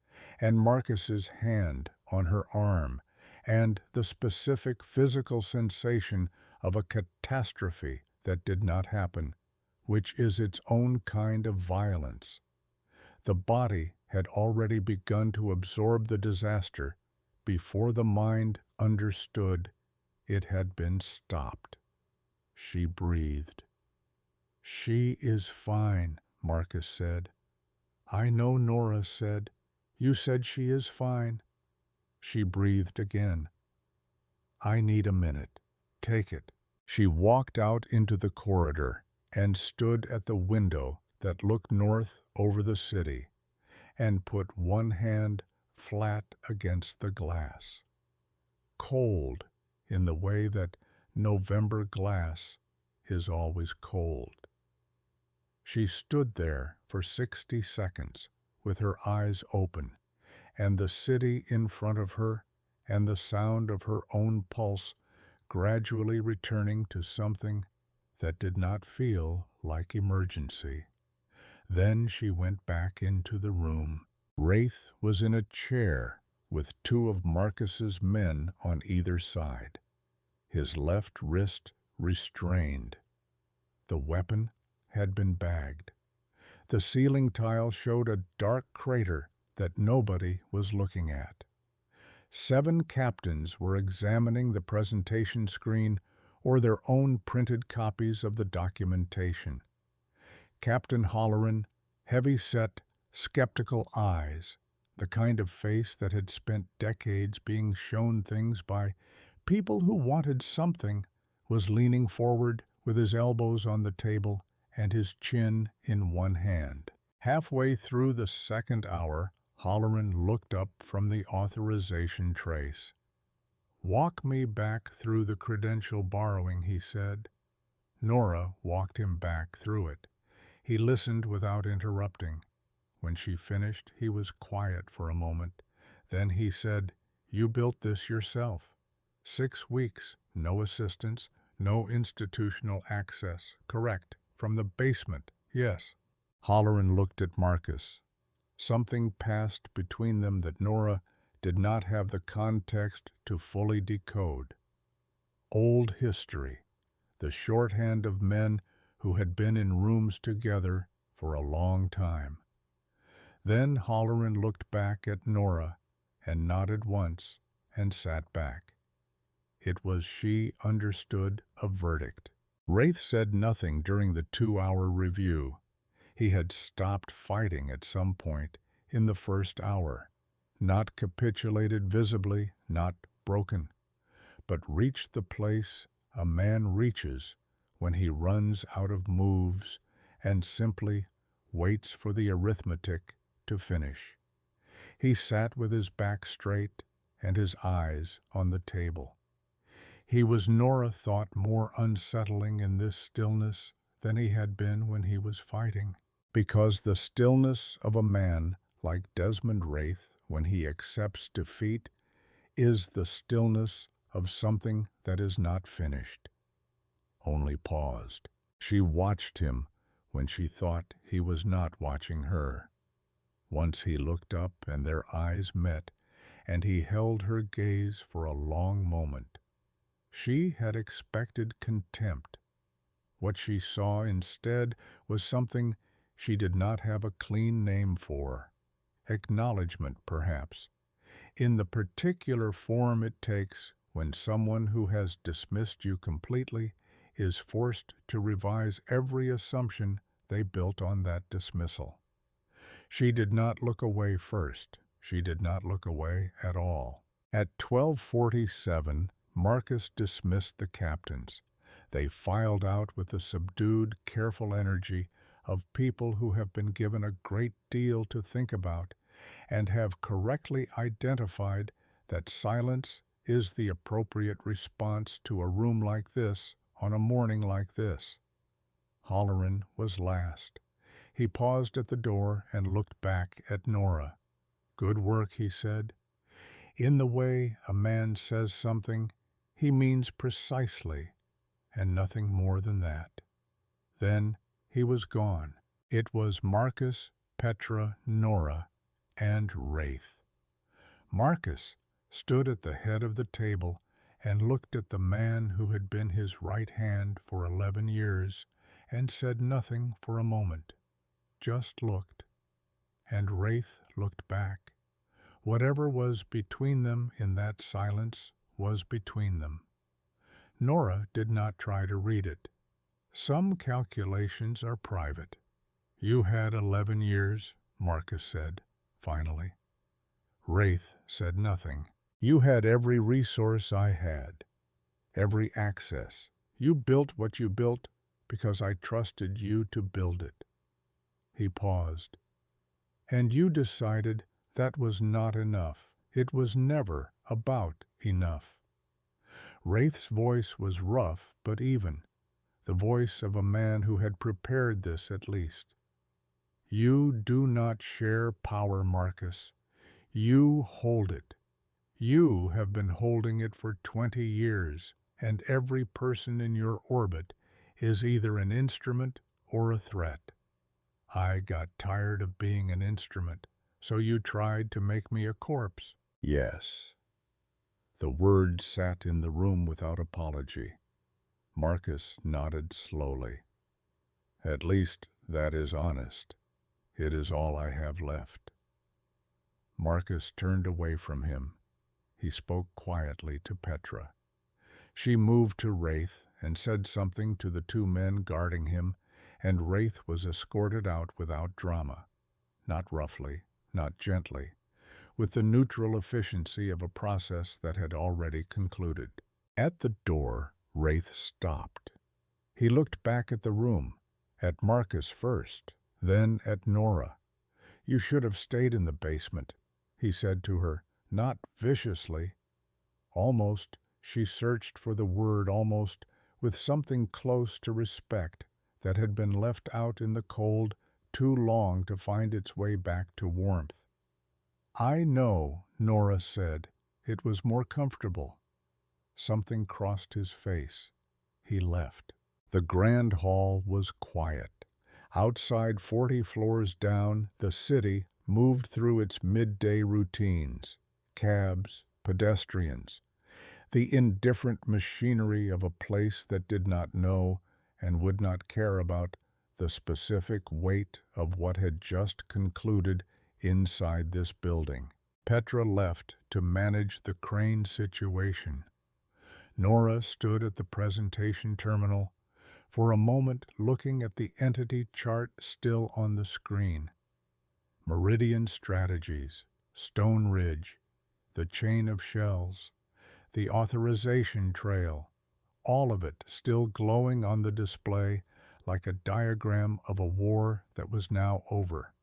and Marcus's hand on her arm, and the specific physical sensation of a catastrophe that did not happen, which is its own kind of violence. The body had already begun to absorb the disaster before the mind understood it had been stopped. She breathed. "She is fine," Marcus said. "I know," Nora said. "You said she is fine." She breathed again. "I need a minute. Take it." She walked out into the corridor and stood at the window that looked north over the city and put one hand flat against the glass. Cold in the way that November glass is always cold. She stood there for 60 seconds with her eyes open, and the city in front of her and the sound of her own pulse gradually returning to something that did not feel like emergency. Then she went back into the room. Wraith was in a chair with 2 of Marcus's men on either side, his left wrist restrained. The weapon had been bagged. The ceiling tile showed a dark crater that nobody was looking at. 7 captains were examining the presentation screen or their own printed copies of the documentation. Captain Halloran, heavy-set, skeptical eyes, the kind of face that had spent decades being shown things by people who wanted something, was leaning forward with his elbows on the table and his chin in one hand. Halfway through the second hour, Halloran looked up from the authorization trace. "Walk me back through the credential borrowing," he said. Nora walked him back through it. He listened without interrupting. When she finished, he was quiet for a moment. Then he said, "You built this yourself. 6 weeks, no assistance, no institutional access. Correct. From the basement, yes." Halloran looked at Marcus. Something passed between them that Nora did not have the context to fully decode. Old history, the shorthand of men who had been in rooms together for a long time. Then Halloran looked back at Nora and nodded once and sat back. It was she understood a verdict. Wraith said nothing during the 2-hour review. He had stopped fighting at some point in the first hour, not capitulated visibly, not broken, but reached the place a man reaches when he runs out of moves and simply waits for the arithmetic to finish. He sat with his back straight and his eyes on the table. He was, Nora thought, more unsettling in this stillness than he had been when he was fighting, because the stillness of a man like Desmond Wraith when he accepts defeat is the stillness of something that is not finished, only paused. She watched him when she thought he was not watching her. Once he looked up and their eyes met, and he held her gaze for a long moment. She had expected contempt. What she saw instead was something she did not have a clean name for. Acknowledgement, perhaps, in the particular form it takes when someone who has dismissed you completely is forced to revise every assumption they built on that dismissal. She did not look away first. She did not look away at all. At 12:47, Marcus dismissed the captains. They filed out with the subdued, careful energy of people who have been given a great deal to think about and have correctly identified that silence is the appropriate response to a room like this on a morning like this. Halloran was last. He paused at the door and looked back at Nora. "Good work," he said. In the way a man says something, he means precisely, and nothing more than that. Then he was gone. It was Marcus, Petra, Nora, and Wraith. Marcus stood at the head of the table and looked at the man who had been his right hand for 11 years and said nothing for a moment, just looked. And Wraith looked back. Whatever was between them in that silence was between them. Nora did not try to read it. Some calculations are private. "You had 11 years," Marcus said, finally. Wraith said nothing. "You had every resource I had, every access. You built what you built because I trusted you to build it." He paused. "And you decided that was not enough. It was never about enough." Wraith's voice was rough but even, the voice of a man who had prepared this at least. "You do not share power, Marcus. You hold it. You have been holding it for 20 years, and every person in your orbit is either an instrument or a threat. I got tired of being an instrument, so you tried to make me a corpse." "Yes." The word sat in the room without apology. Marcus nodded slowly. At least that is honest. It is all I have left. Marcus turned away from him. He spoke quietly to Petra. She moved to Wraith and said something to the two men guarding him, and Wraith was escorted out without drama. Not roughly, not gently, with the neutral efficiency of a process that had already concluded. At the door, Wraith stopped. He looked back at the room, at Marcus first, then at Nora. "You should have stayed in the basement," he said to her, not viciously. Almost, she searched for the word almost, with something close to respect that had been left out in the cold too long to find its way back to warmth. "I know," Nora said. "It was more comfortable." Something crossed his face. He left. The grand hall was quiet. Outside, 40 floors down, the city moved through its midday routines. Cabs, pedestrians, the indifferent machinery of a place that did not know and would not care about the specific weight of what had just concluded inside this building. Petra left to manage the crane situation. Nora stood at the presentation terminal, for a moment looking at the entity chart still on the screen. Meridian Strategies, Stone Ridge, the chain of shells, the authorization trail, all of it still glowing on the display like a diagram of a war that was now over.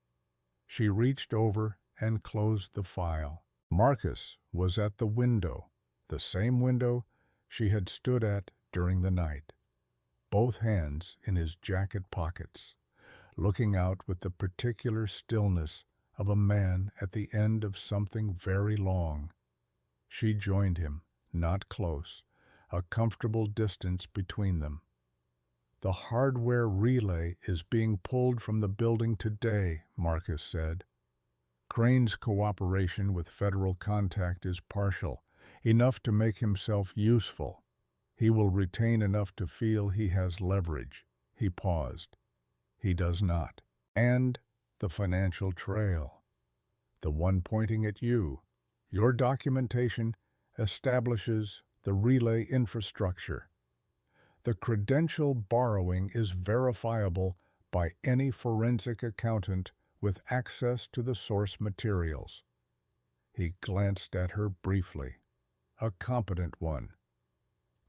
She reached over and closed the file. Marcus was at the window, the same window she had stood at during the night, both hands in his jacket pockets, looking out with the particular stillness of a man at the end of something very long. She joined him, not close, a comfortable distance between them. "The hardware relay is being pulled from the building today," Marcus said. "Crane's cooperation with federal contact is partial, enough to make himself useful. He will retain enough to feel he has leverage." He paused. "He does not. And the financial trail, the one pointing at you. Your documentation establishes the relay infrastructure. The credential borrowing is verifiable by any forensic accountant with access to the source materials." He glanced at her briefly. "A competent one.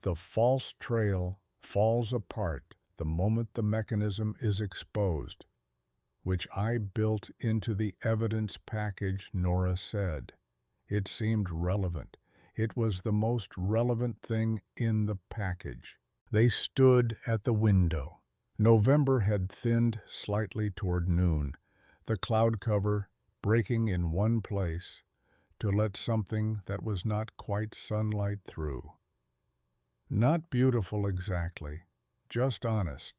The false trail falls apart the moment the mechanism is exposed, which I built into the evidence package," Nora said. It seemed relevant. It was the most relevant thing in the package. They stood at the window. November had thinned slightly toward noon, the cloud cover breaking in one place to let something that was not quite sunlight through. Not beautiful exactly, just honest.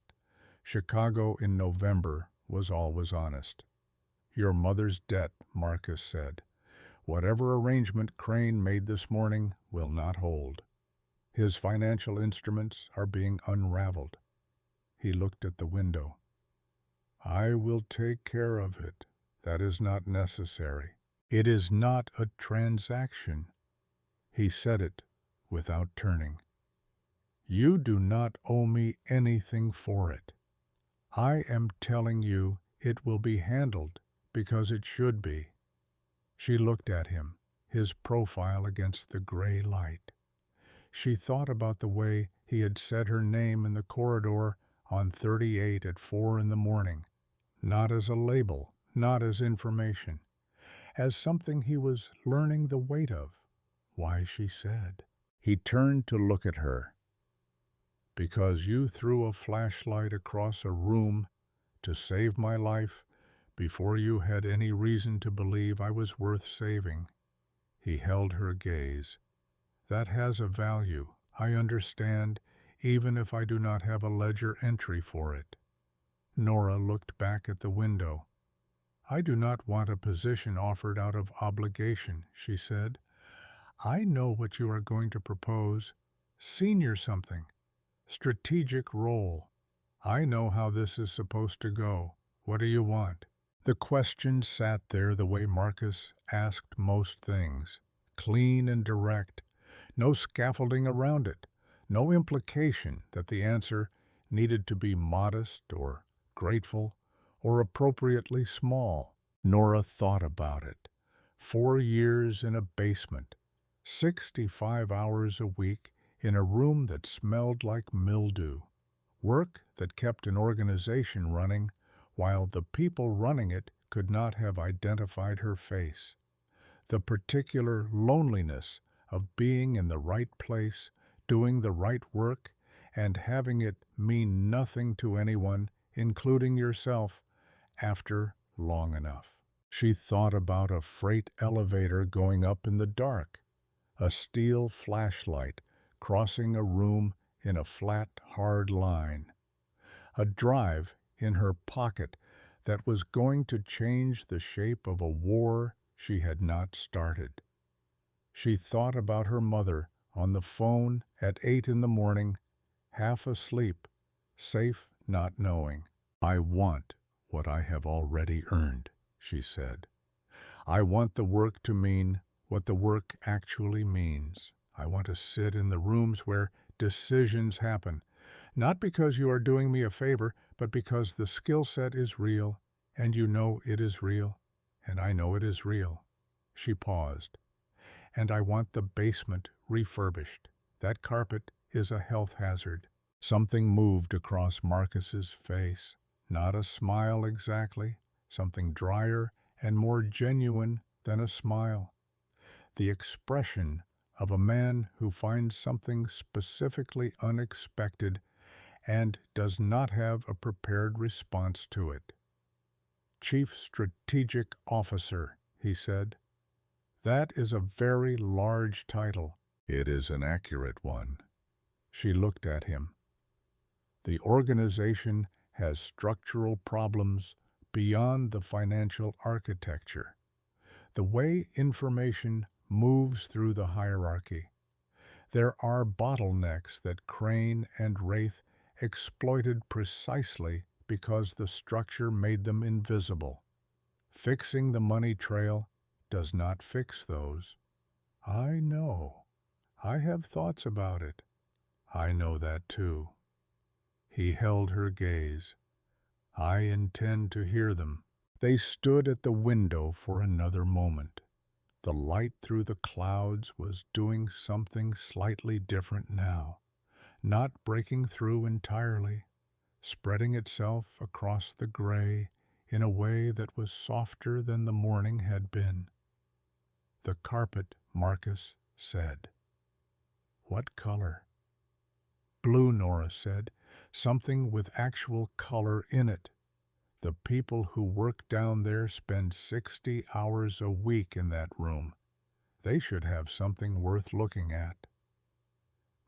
Chicago in November was always honest. "Your mother's debt," Marcus said. "Whatever arrangement Crane made this morning will not hold. His financial instruments are being unraveled." He looked at the window. "I will take care of it. That is not necessary. It is not a transaction." He said it without turning. "You do not owe me anything for it. I am telling you it will be handled because it should be." She looked at him, his profile against the gray light. She thought about the way he had said her name in the corridor on 38 at 4 in the morning, not as a label, not as information, as something he was learning the weight of. Why, she said. He turned to look at her. "Because you threw a flashlight across a room to save my life before you had any reason to believe I was worth saving." He held her gaze. "That has a value, I understand, even if I do not have a ledger entry for it." Nora looked back at the window. "I do not want a position offered out of obligation," she said. "I know what you are going to propose. Senior something. Strategic role. I know how this is supposed to go. What do you want? The question sat there the way Marcus asked most things, clean and direct, no scaffolding around it, no implication that the answer needed to be modest or grateful or appropriately small. Nora thought about it. 4 years in a basement, 65 hours a week in a room that smelled like mildew, work that kept an organization running while the people running it could not have identified her face. The particular loneliness of being in the right place, doing the right work, and having it mean nothing to anyone, including yourself, after long enough. She thought about a freight elevator going up in the dark, a steel flashlight crossing a room in a flat, hard line, a drive in her pocket that was going to change the shape of a war she had not started. She thought about her mother on the phone at 8 in the morning, half asleep, safe not knowing. I want what I have already earned, she said. I want the work to mean what the work actually means. I want to sit in the rooms where decisions happen, not because you are doing me a favor, but because the skill set is real, and you know it is real, and I know it is real. She paused. And I want the basement refurbished. That carpet is a health hazard. Something moved across Marcus's face. Not a smile exactly, something drier and more genuine than a smile. The expression of a man who finds something specifically unexpected and does not have a prepared response to it. Chief Strategic Officer, he said. That is a very large title. It is an accurate one. She looked at him. The organization has structural problems beyond the financial architecture. The way information moves through the hierarchy. There are bottlenecks that Crane and Wraith exploited precisely because the structure made them invisible. Fixing the money trail does not fix those. I know. I have thoughts about it. I know that too. He held her gaze. I intend to hear them. They stood at the window for another moment. The light through the clouds was doing something slightly different now, not breaking through entirely, spreading itself across the gray in a way that was softer than the morning had been. The carpet, Marcus said. What color? Blue, Nora said. Something with actual color in it. The people who work down there spend 60 hours a week in that room. They should have something worth looking at.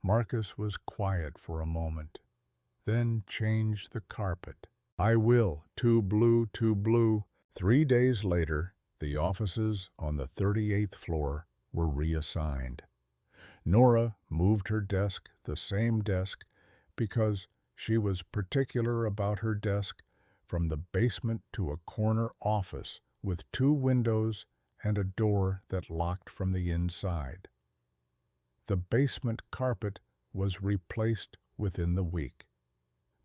Marcus was quiet for a moment, then changed the carpet. I will, too blue, too blue. 3 days later, the offices on the 38th floor were reassigned. Nora moved her desk, the same desk, because she was particular about her desk, from the basement to a corner office with 2 windows and a door that locked from the inside. The basement carpet was replaced within the week.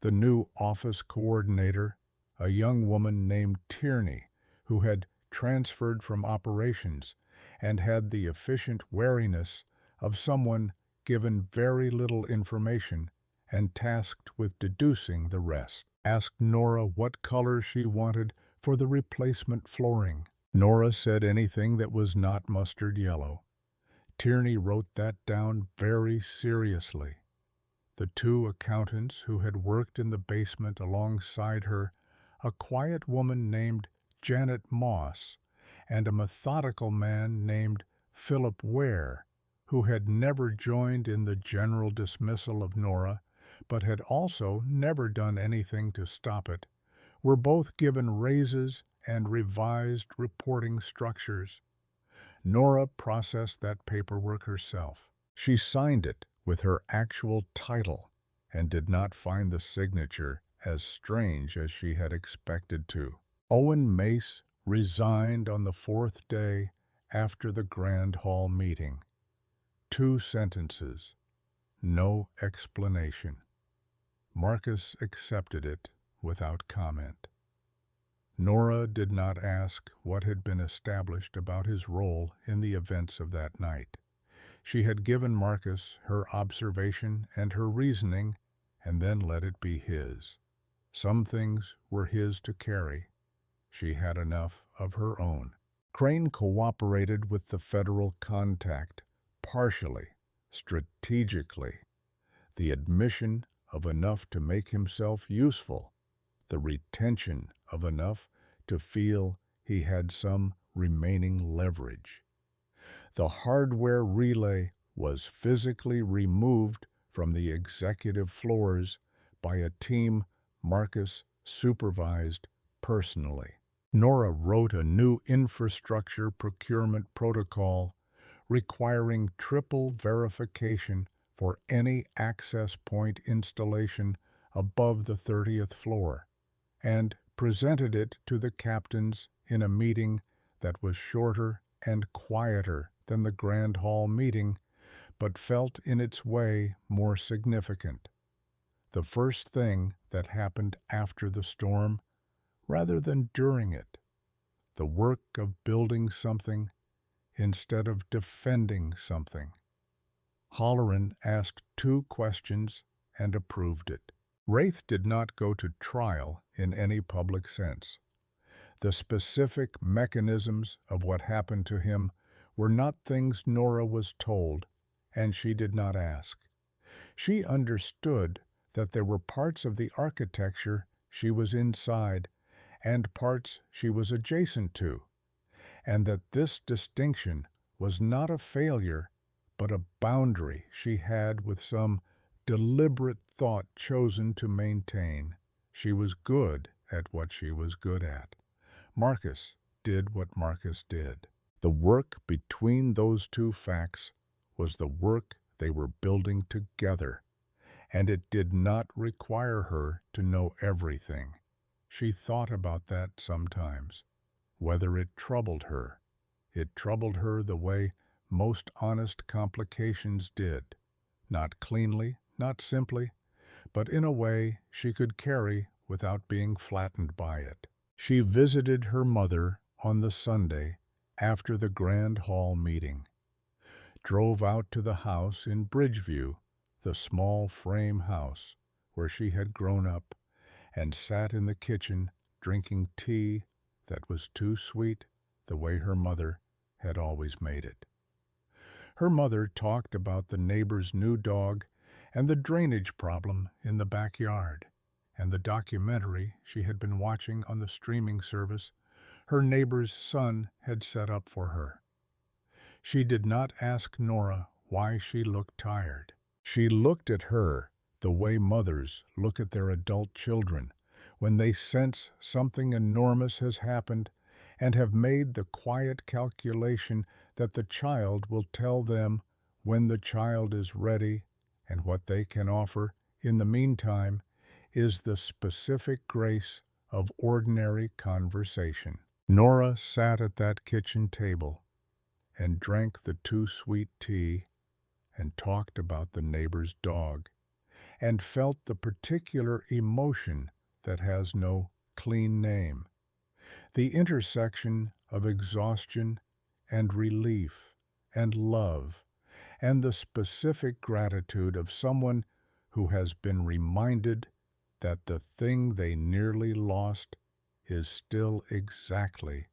The new office coordinator, a young woman named Tierney, who had transferred from operations and had the efficient wariness of someone given very little information and tasked with deducing the rest, asked Nora what color she wanted for the replacement flooring. Nora said anything that was not mustard yellow. Tierney wrote that down very seriously. The 2 accountants who had worked in the basement alongside her, a quiet woman named Janet Moss, and a methodical man named Philip Ware, who had never joined in the general dismissal of Nora, but had also never done anything to stop it, were both given raises and revised reporting structures. Nora processed that paperwork herself. She signed it with her actual title and did not find the signature as strange as she had expected to. Owen Mace resigned on the fourth day after the Grand Hall meeting. 2 sentences, no explanation. Marcus accepted it without comment. Nora did not ask what had been established about his role in the events of that night. She had given Marcus her observation and her reasoning, and then let it be his. Some things were his to carry. She had enough of her own. Crane cooperated with the federal contact, partially, strategically. The admission of enough to make himself useful, the retention of enough to feel he had some remaining leverage. The hardware relay was physically removed from the executive floors by a team Marcus supervised personally. Nora wrote a new infrastructure procurement protocol requiring triple verification for any access point installation above the 30th floor, and presented it to the captains in a meeting that was shorter and quieter than the Grand Hall meeting, but felt in its way more significant. The first thing that happened after the storm, rather than during it, the work of building something instead of defending something. Halloran asked 2 questions and approved it. Wraith did not go to trial in any public sense. The specific mechanisms of what happened to him were not things Nora was told, and she did not ask. She understood that there were parts of the architecture she was inside and parts she was adjacent to, and that this distinction was not a failure but a boundary she had with some deliberate thought chosen to maintain. She was good at what she was good at. Marcus did what Marcus did. The work between those 2 facts was the work they were building together, and it did not require her to know everything. She thought about that sometimes, whether it troubled her. It troubled her the way most honest complications did, not cleanly, not simply, but in a way she could carry without being flattened by it. She visited her mother on the Sunday after the Grand Hall meeting, drove out to the house in Bridgeview, the small frame house where she had grown up, and sat in the kitchen drinking tea that was too sweet the way her mother had always made it. Her mother talked about the neighbor's new dog and the drainage problem in the backyard, and the documentary she had been watching on the streaming service her neighbor's son had set up for her. She did not ask Nora why she looked tired. She looked at her the way mothers look at their adult children when they sense something enormous has happened and have made the quiet calculation that the child will tell them when the child is ready, and what they can offer in the meantime is the specific grace of ordinary conversation. Nora sat at that kitchen table and drank the too sweet tea and talked about the neighbor's dog, and felt the particular emotion that has no clean name, the intersection of exhaustion and relief and love, and the specific gratitude of someone who has been reminded that the thing they nearly lost is still exactly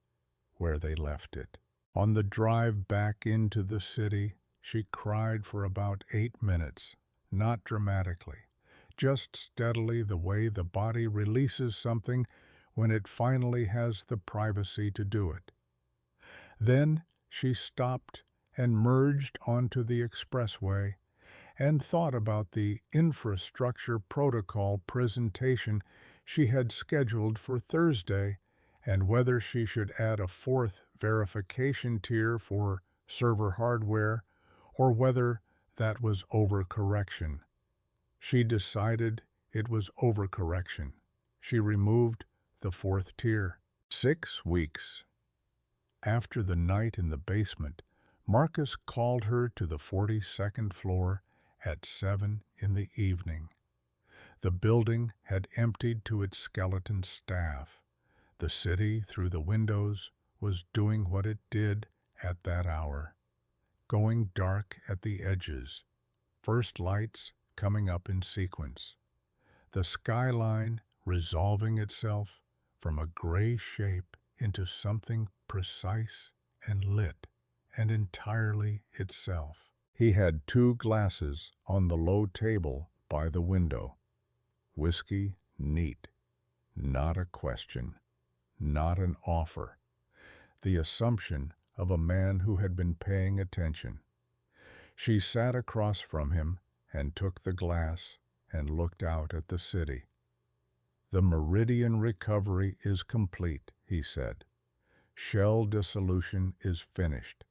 where they left it. On the drive back into the city, she cried for about 8 minutes, not dramatically, just steadily, the way the body releases something when it finally has the privacy to do it. Then she stopped and merged onto the expressway and thought about the infrastructure protocol presentation she had scheduled for Thursday, and whether she should add a 4th verification tier for server hardware or whether that was overcorrection. She decided It was overcorrection. She removed the fourth tier. 6 weeks. After the night in the basement, Marcus called her to the 42nd floor at 7 in the evening. The building had emptied to its skeleton staff. The city, through the windows, was doing what it did at that hour, going dark at the edges, first lights coming up in sequence. The skyline resolving itself from a gray shape into something precise and lit and entirely itself. He had 2 glasses on the low table by the window. Whiskey neat. Not a question. Not an offer. The assumption of a man who had been paying attention. She sat across from him and took the glass and looked out at the city. The Meridian recovery is complete, he said. Shell dissolution is finished.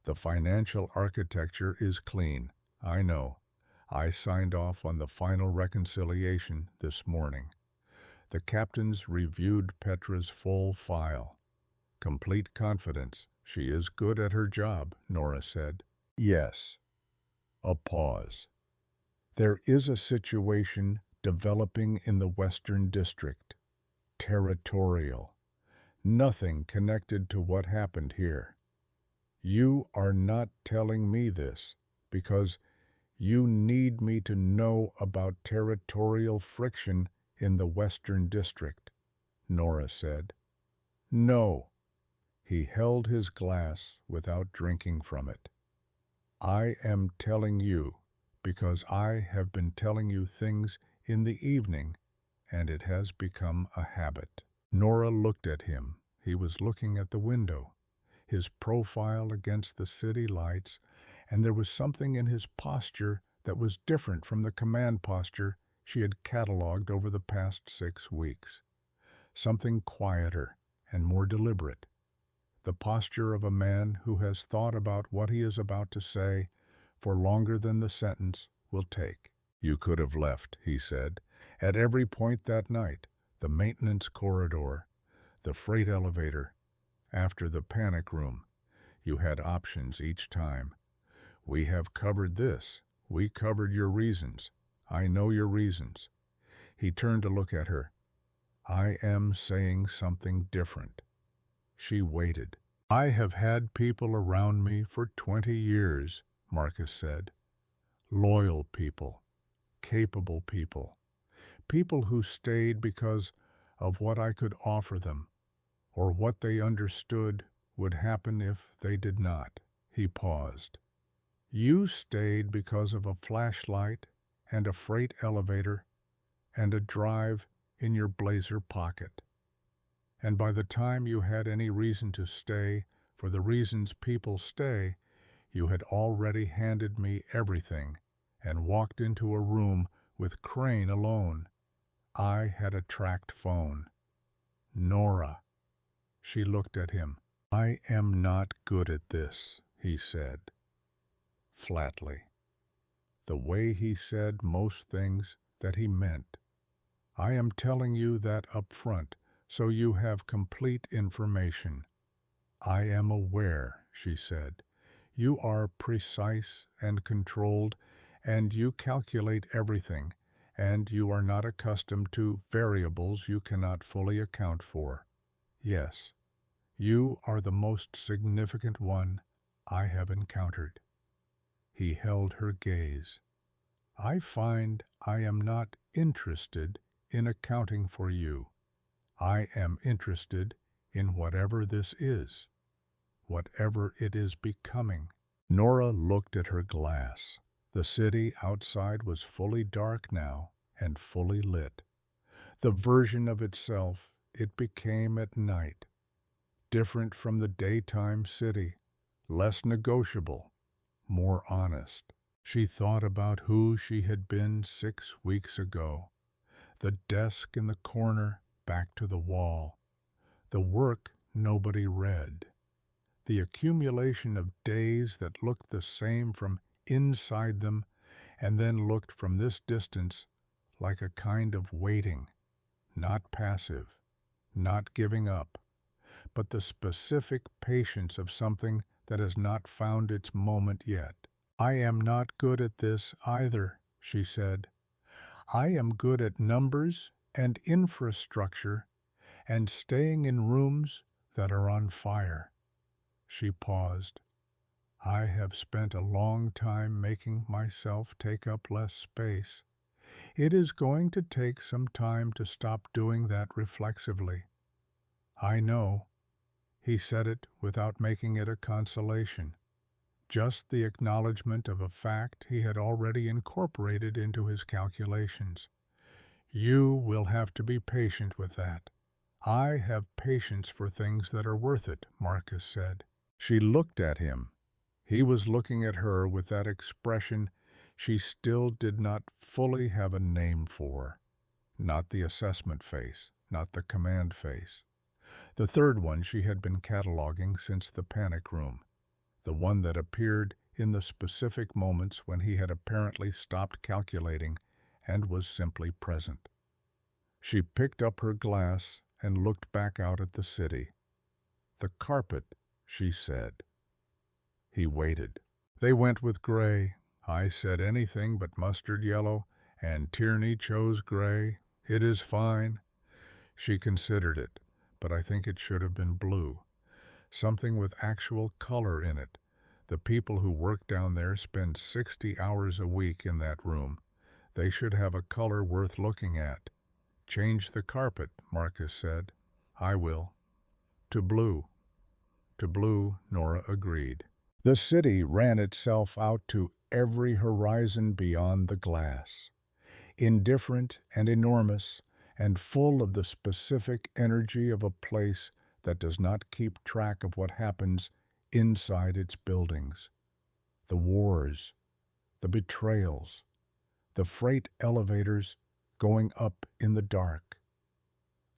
The financial architecture is clean. I know. I signed off on the final reconciliation this morning. The captains reviewed Petra's full file. Complete confidence. She is good at her job, Nora said. Yes. A pause. There is a situation developing in the Western District. Territorial. Nothing connected to what happened here. You are not telling me this because you need me to know about territorial friction in the Western District, Nora said. No. He held his glass without drinking from it. I am telling you because I have been telling you things in the evening, and it has become a habit. Nora looked at him. He was looking at the window, his profile against the city lights, and there was something in his posture that was different from the command posture she had catalogued over the past 6 weeks. Something quieter and more deliberate. The posture of a man who has thought about what he is about to say for longer than the sentence will take. You could have left, he said, at every point that night, the maintenance corridor, the freight elevator, after the panic room. You had options each time. We have covered this. We covered your reasons. I know your reasons. He turned to look at her. I am saying something different. She waited. I have had people around me for 20 years, Marcus said. Loyal people, capable people, people who stayed because of what I could offer them, or what they understood would happen if they did not. He paused. You stayed because of a flashlight and a freight elevator and a drive in your blazer pocket. And by the time you had any reason to stay, for the reasons people stay, you had already handed me everything and walked into a room with Crane alone. I had a tracked phone. Nora. She looked at him. I am not good at this, he said, flatly. The way he said most things that he meant. I am telling you that up front, so you have complete information. I am aware, she said. You are precise and controlled, and you calculate everything, and you are not accustomed to variables you cannot fully account for. Yes, you are the most significant one I have encountered. He held her gaze. I find I am not interested in accounting for you. I am interested in whatever this is, whatever it is becoming. Nora looked at her glass. The city outside was fully dark now and fully lit. The version of itself it became at night, different from the daytime city, less negotiable, more honest. She thought about who she had been 6 weeks ago. The desk in the corner back to the wall. The work nobody read. The accumulation of days that looked the same from inside them and then looked from this distance like a kind of waiting, not passive, not giving up, but the specific patience of something that has not found its moment yet. "I am not good at this either," she said. "I am good at numbers and infrastructure and staying in rooms that are on fire." She paused. "I have spent a long time making myself take up less space. It is going to take some time to stop doing that reflexively." "I know." He said it without making it a consolation, just the acknowledgement of a fact he had already incorporated into his calculations. "You will have to be patient with that." "I have patience for things that are worth it," Marcus said. She looked at him. He was looking at her with that expression she still did not fully have a name for. Not the assessment face, not the command face. The third one she had been cataloging since the panic room. The one that appeared in the specific moments when he had apparently stopped calculating and was simply present. She picked up her glass and looked back out at the city. "The carpet," she said. He waited. "They went with gray. I said anything but mustard yellow, and Tierney chose gray. It is fine." She considered it, but I think it should have been blue. Something with actual color in it. The people who work down there spend 60 hours a week in that room. They should have a color worth looking at. "Change the carpet," Marcus said. "I will." "To blue." "To blue," Nora agreed. The city ran itself out to every horizon beyond the glass, indifferent and enormous, and full of the specific energy of a place that does not keep track of what happens inside its buildings. The wars, the betrayals, the freight elevators going up in the dark,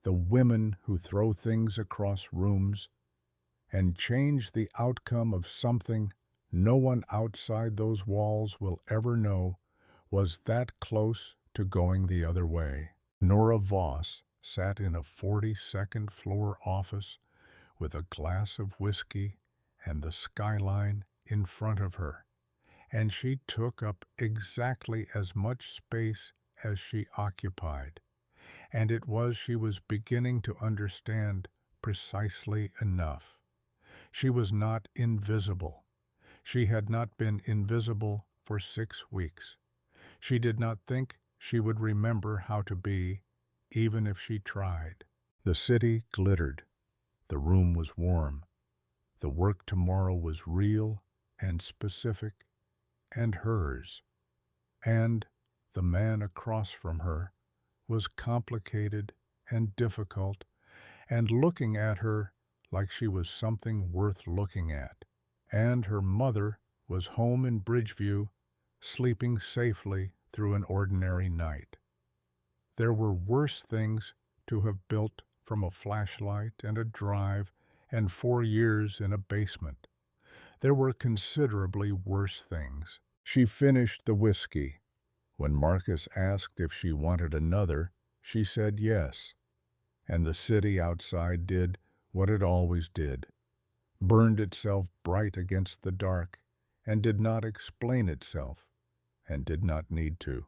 the women who throw things across rooms and change the outcome of something no one outside those walls will ever know was that close to going the other way. Nora Voss sat in a 42nd floor office with a glass of whiskey and the skyline in front of her, and she took up exactly as much space as she occupied, and it was she was beginning to understand precisely enough. She was not invisible. She had not been invisible for 6 weeks. She did not think she would remember how to be, even if she tried. The city glittered. The room was warm. The work tomorrow was real and specific and hers. And the man across from her was complicated and difficult and looking at her like she was something worth looking at. And her mother was home in Bridgeview, sleeping safely through an ordinary night. There were worse things to have built from a flashlight and a drive and 4 years in a basement. There were considerably worse things. She finished the whiskey. When Marcus asked if she wanted another, she said yes. And the city outside did what it always did, burned itself bright against the dark, and did not explain itself, and did not need to.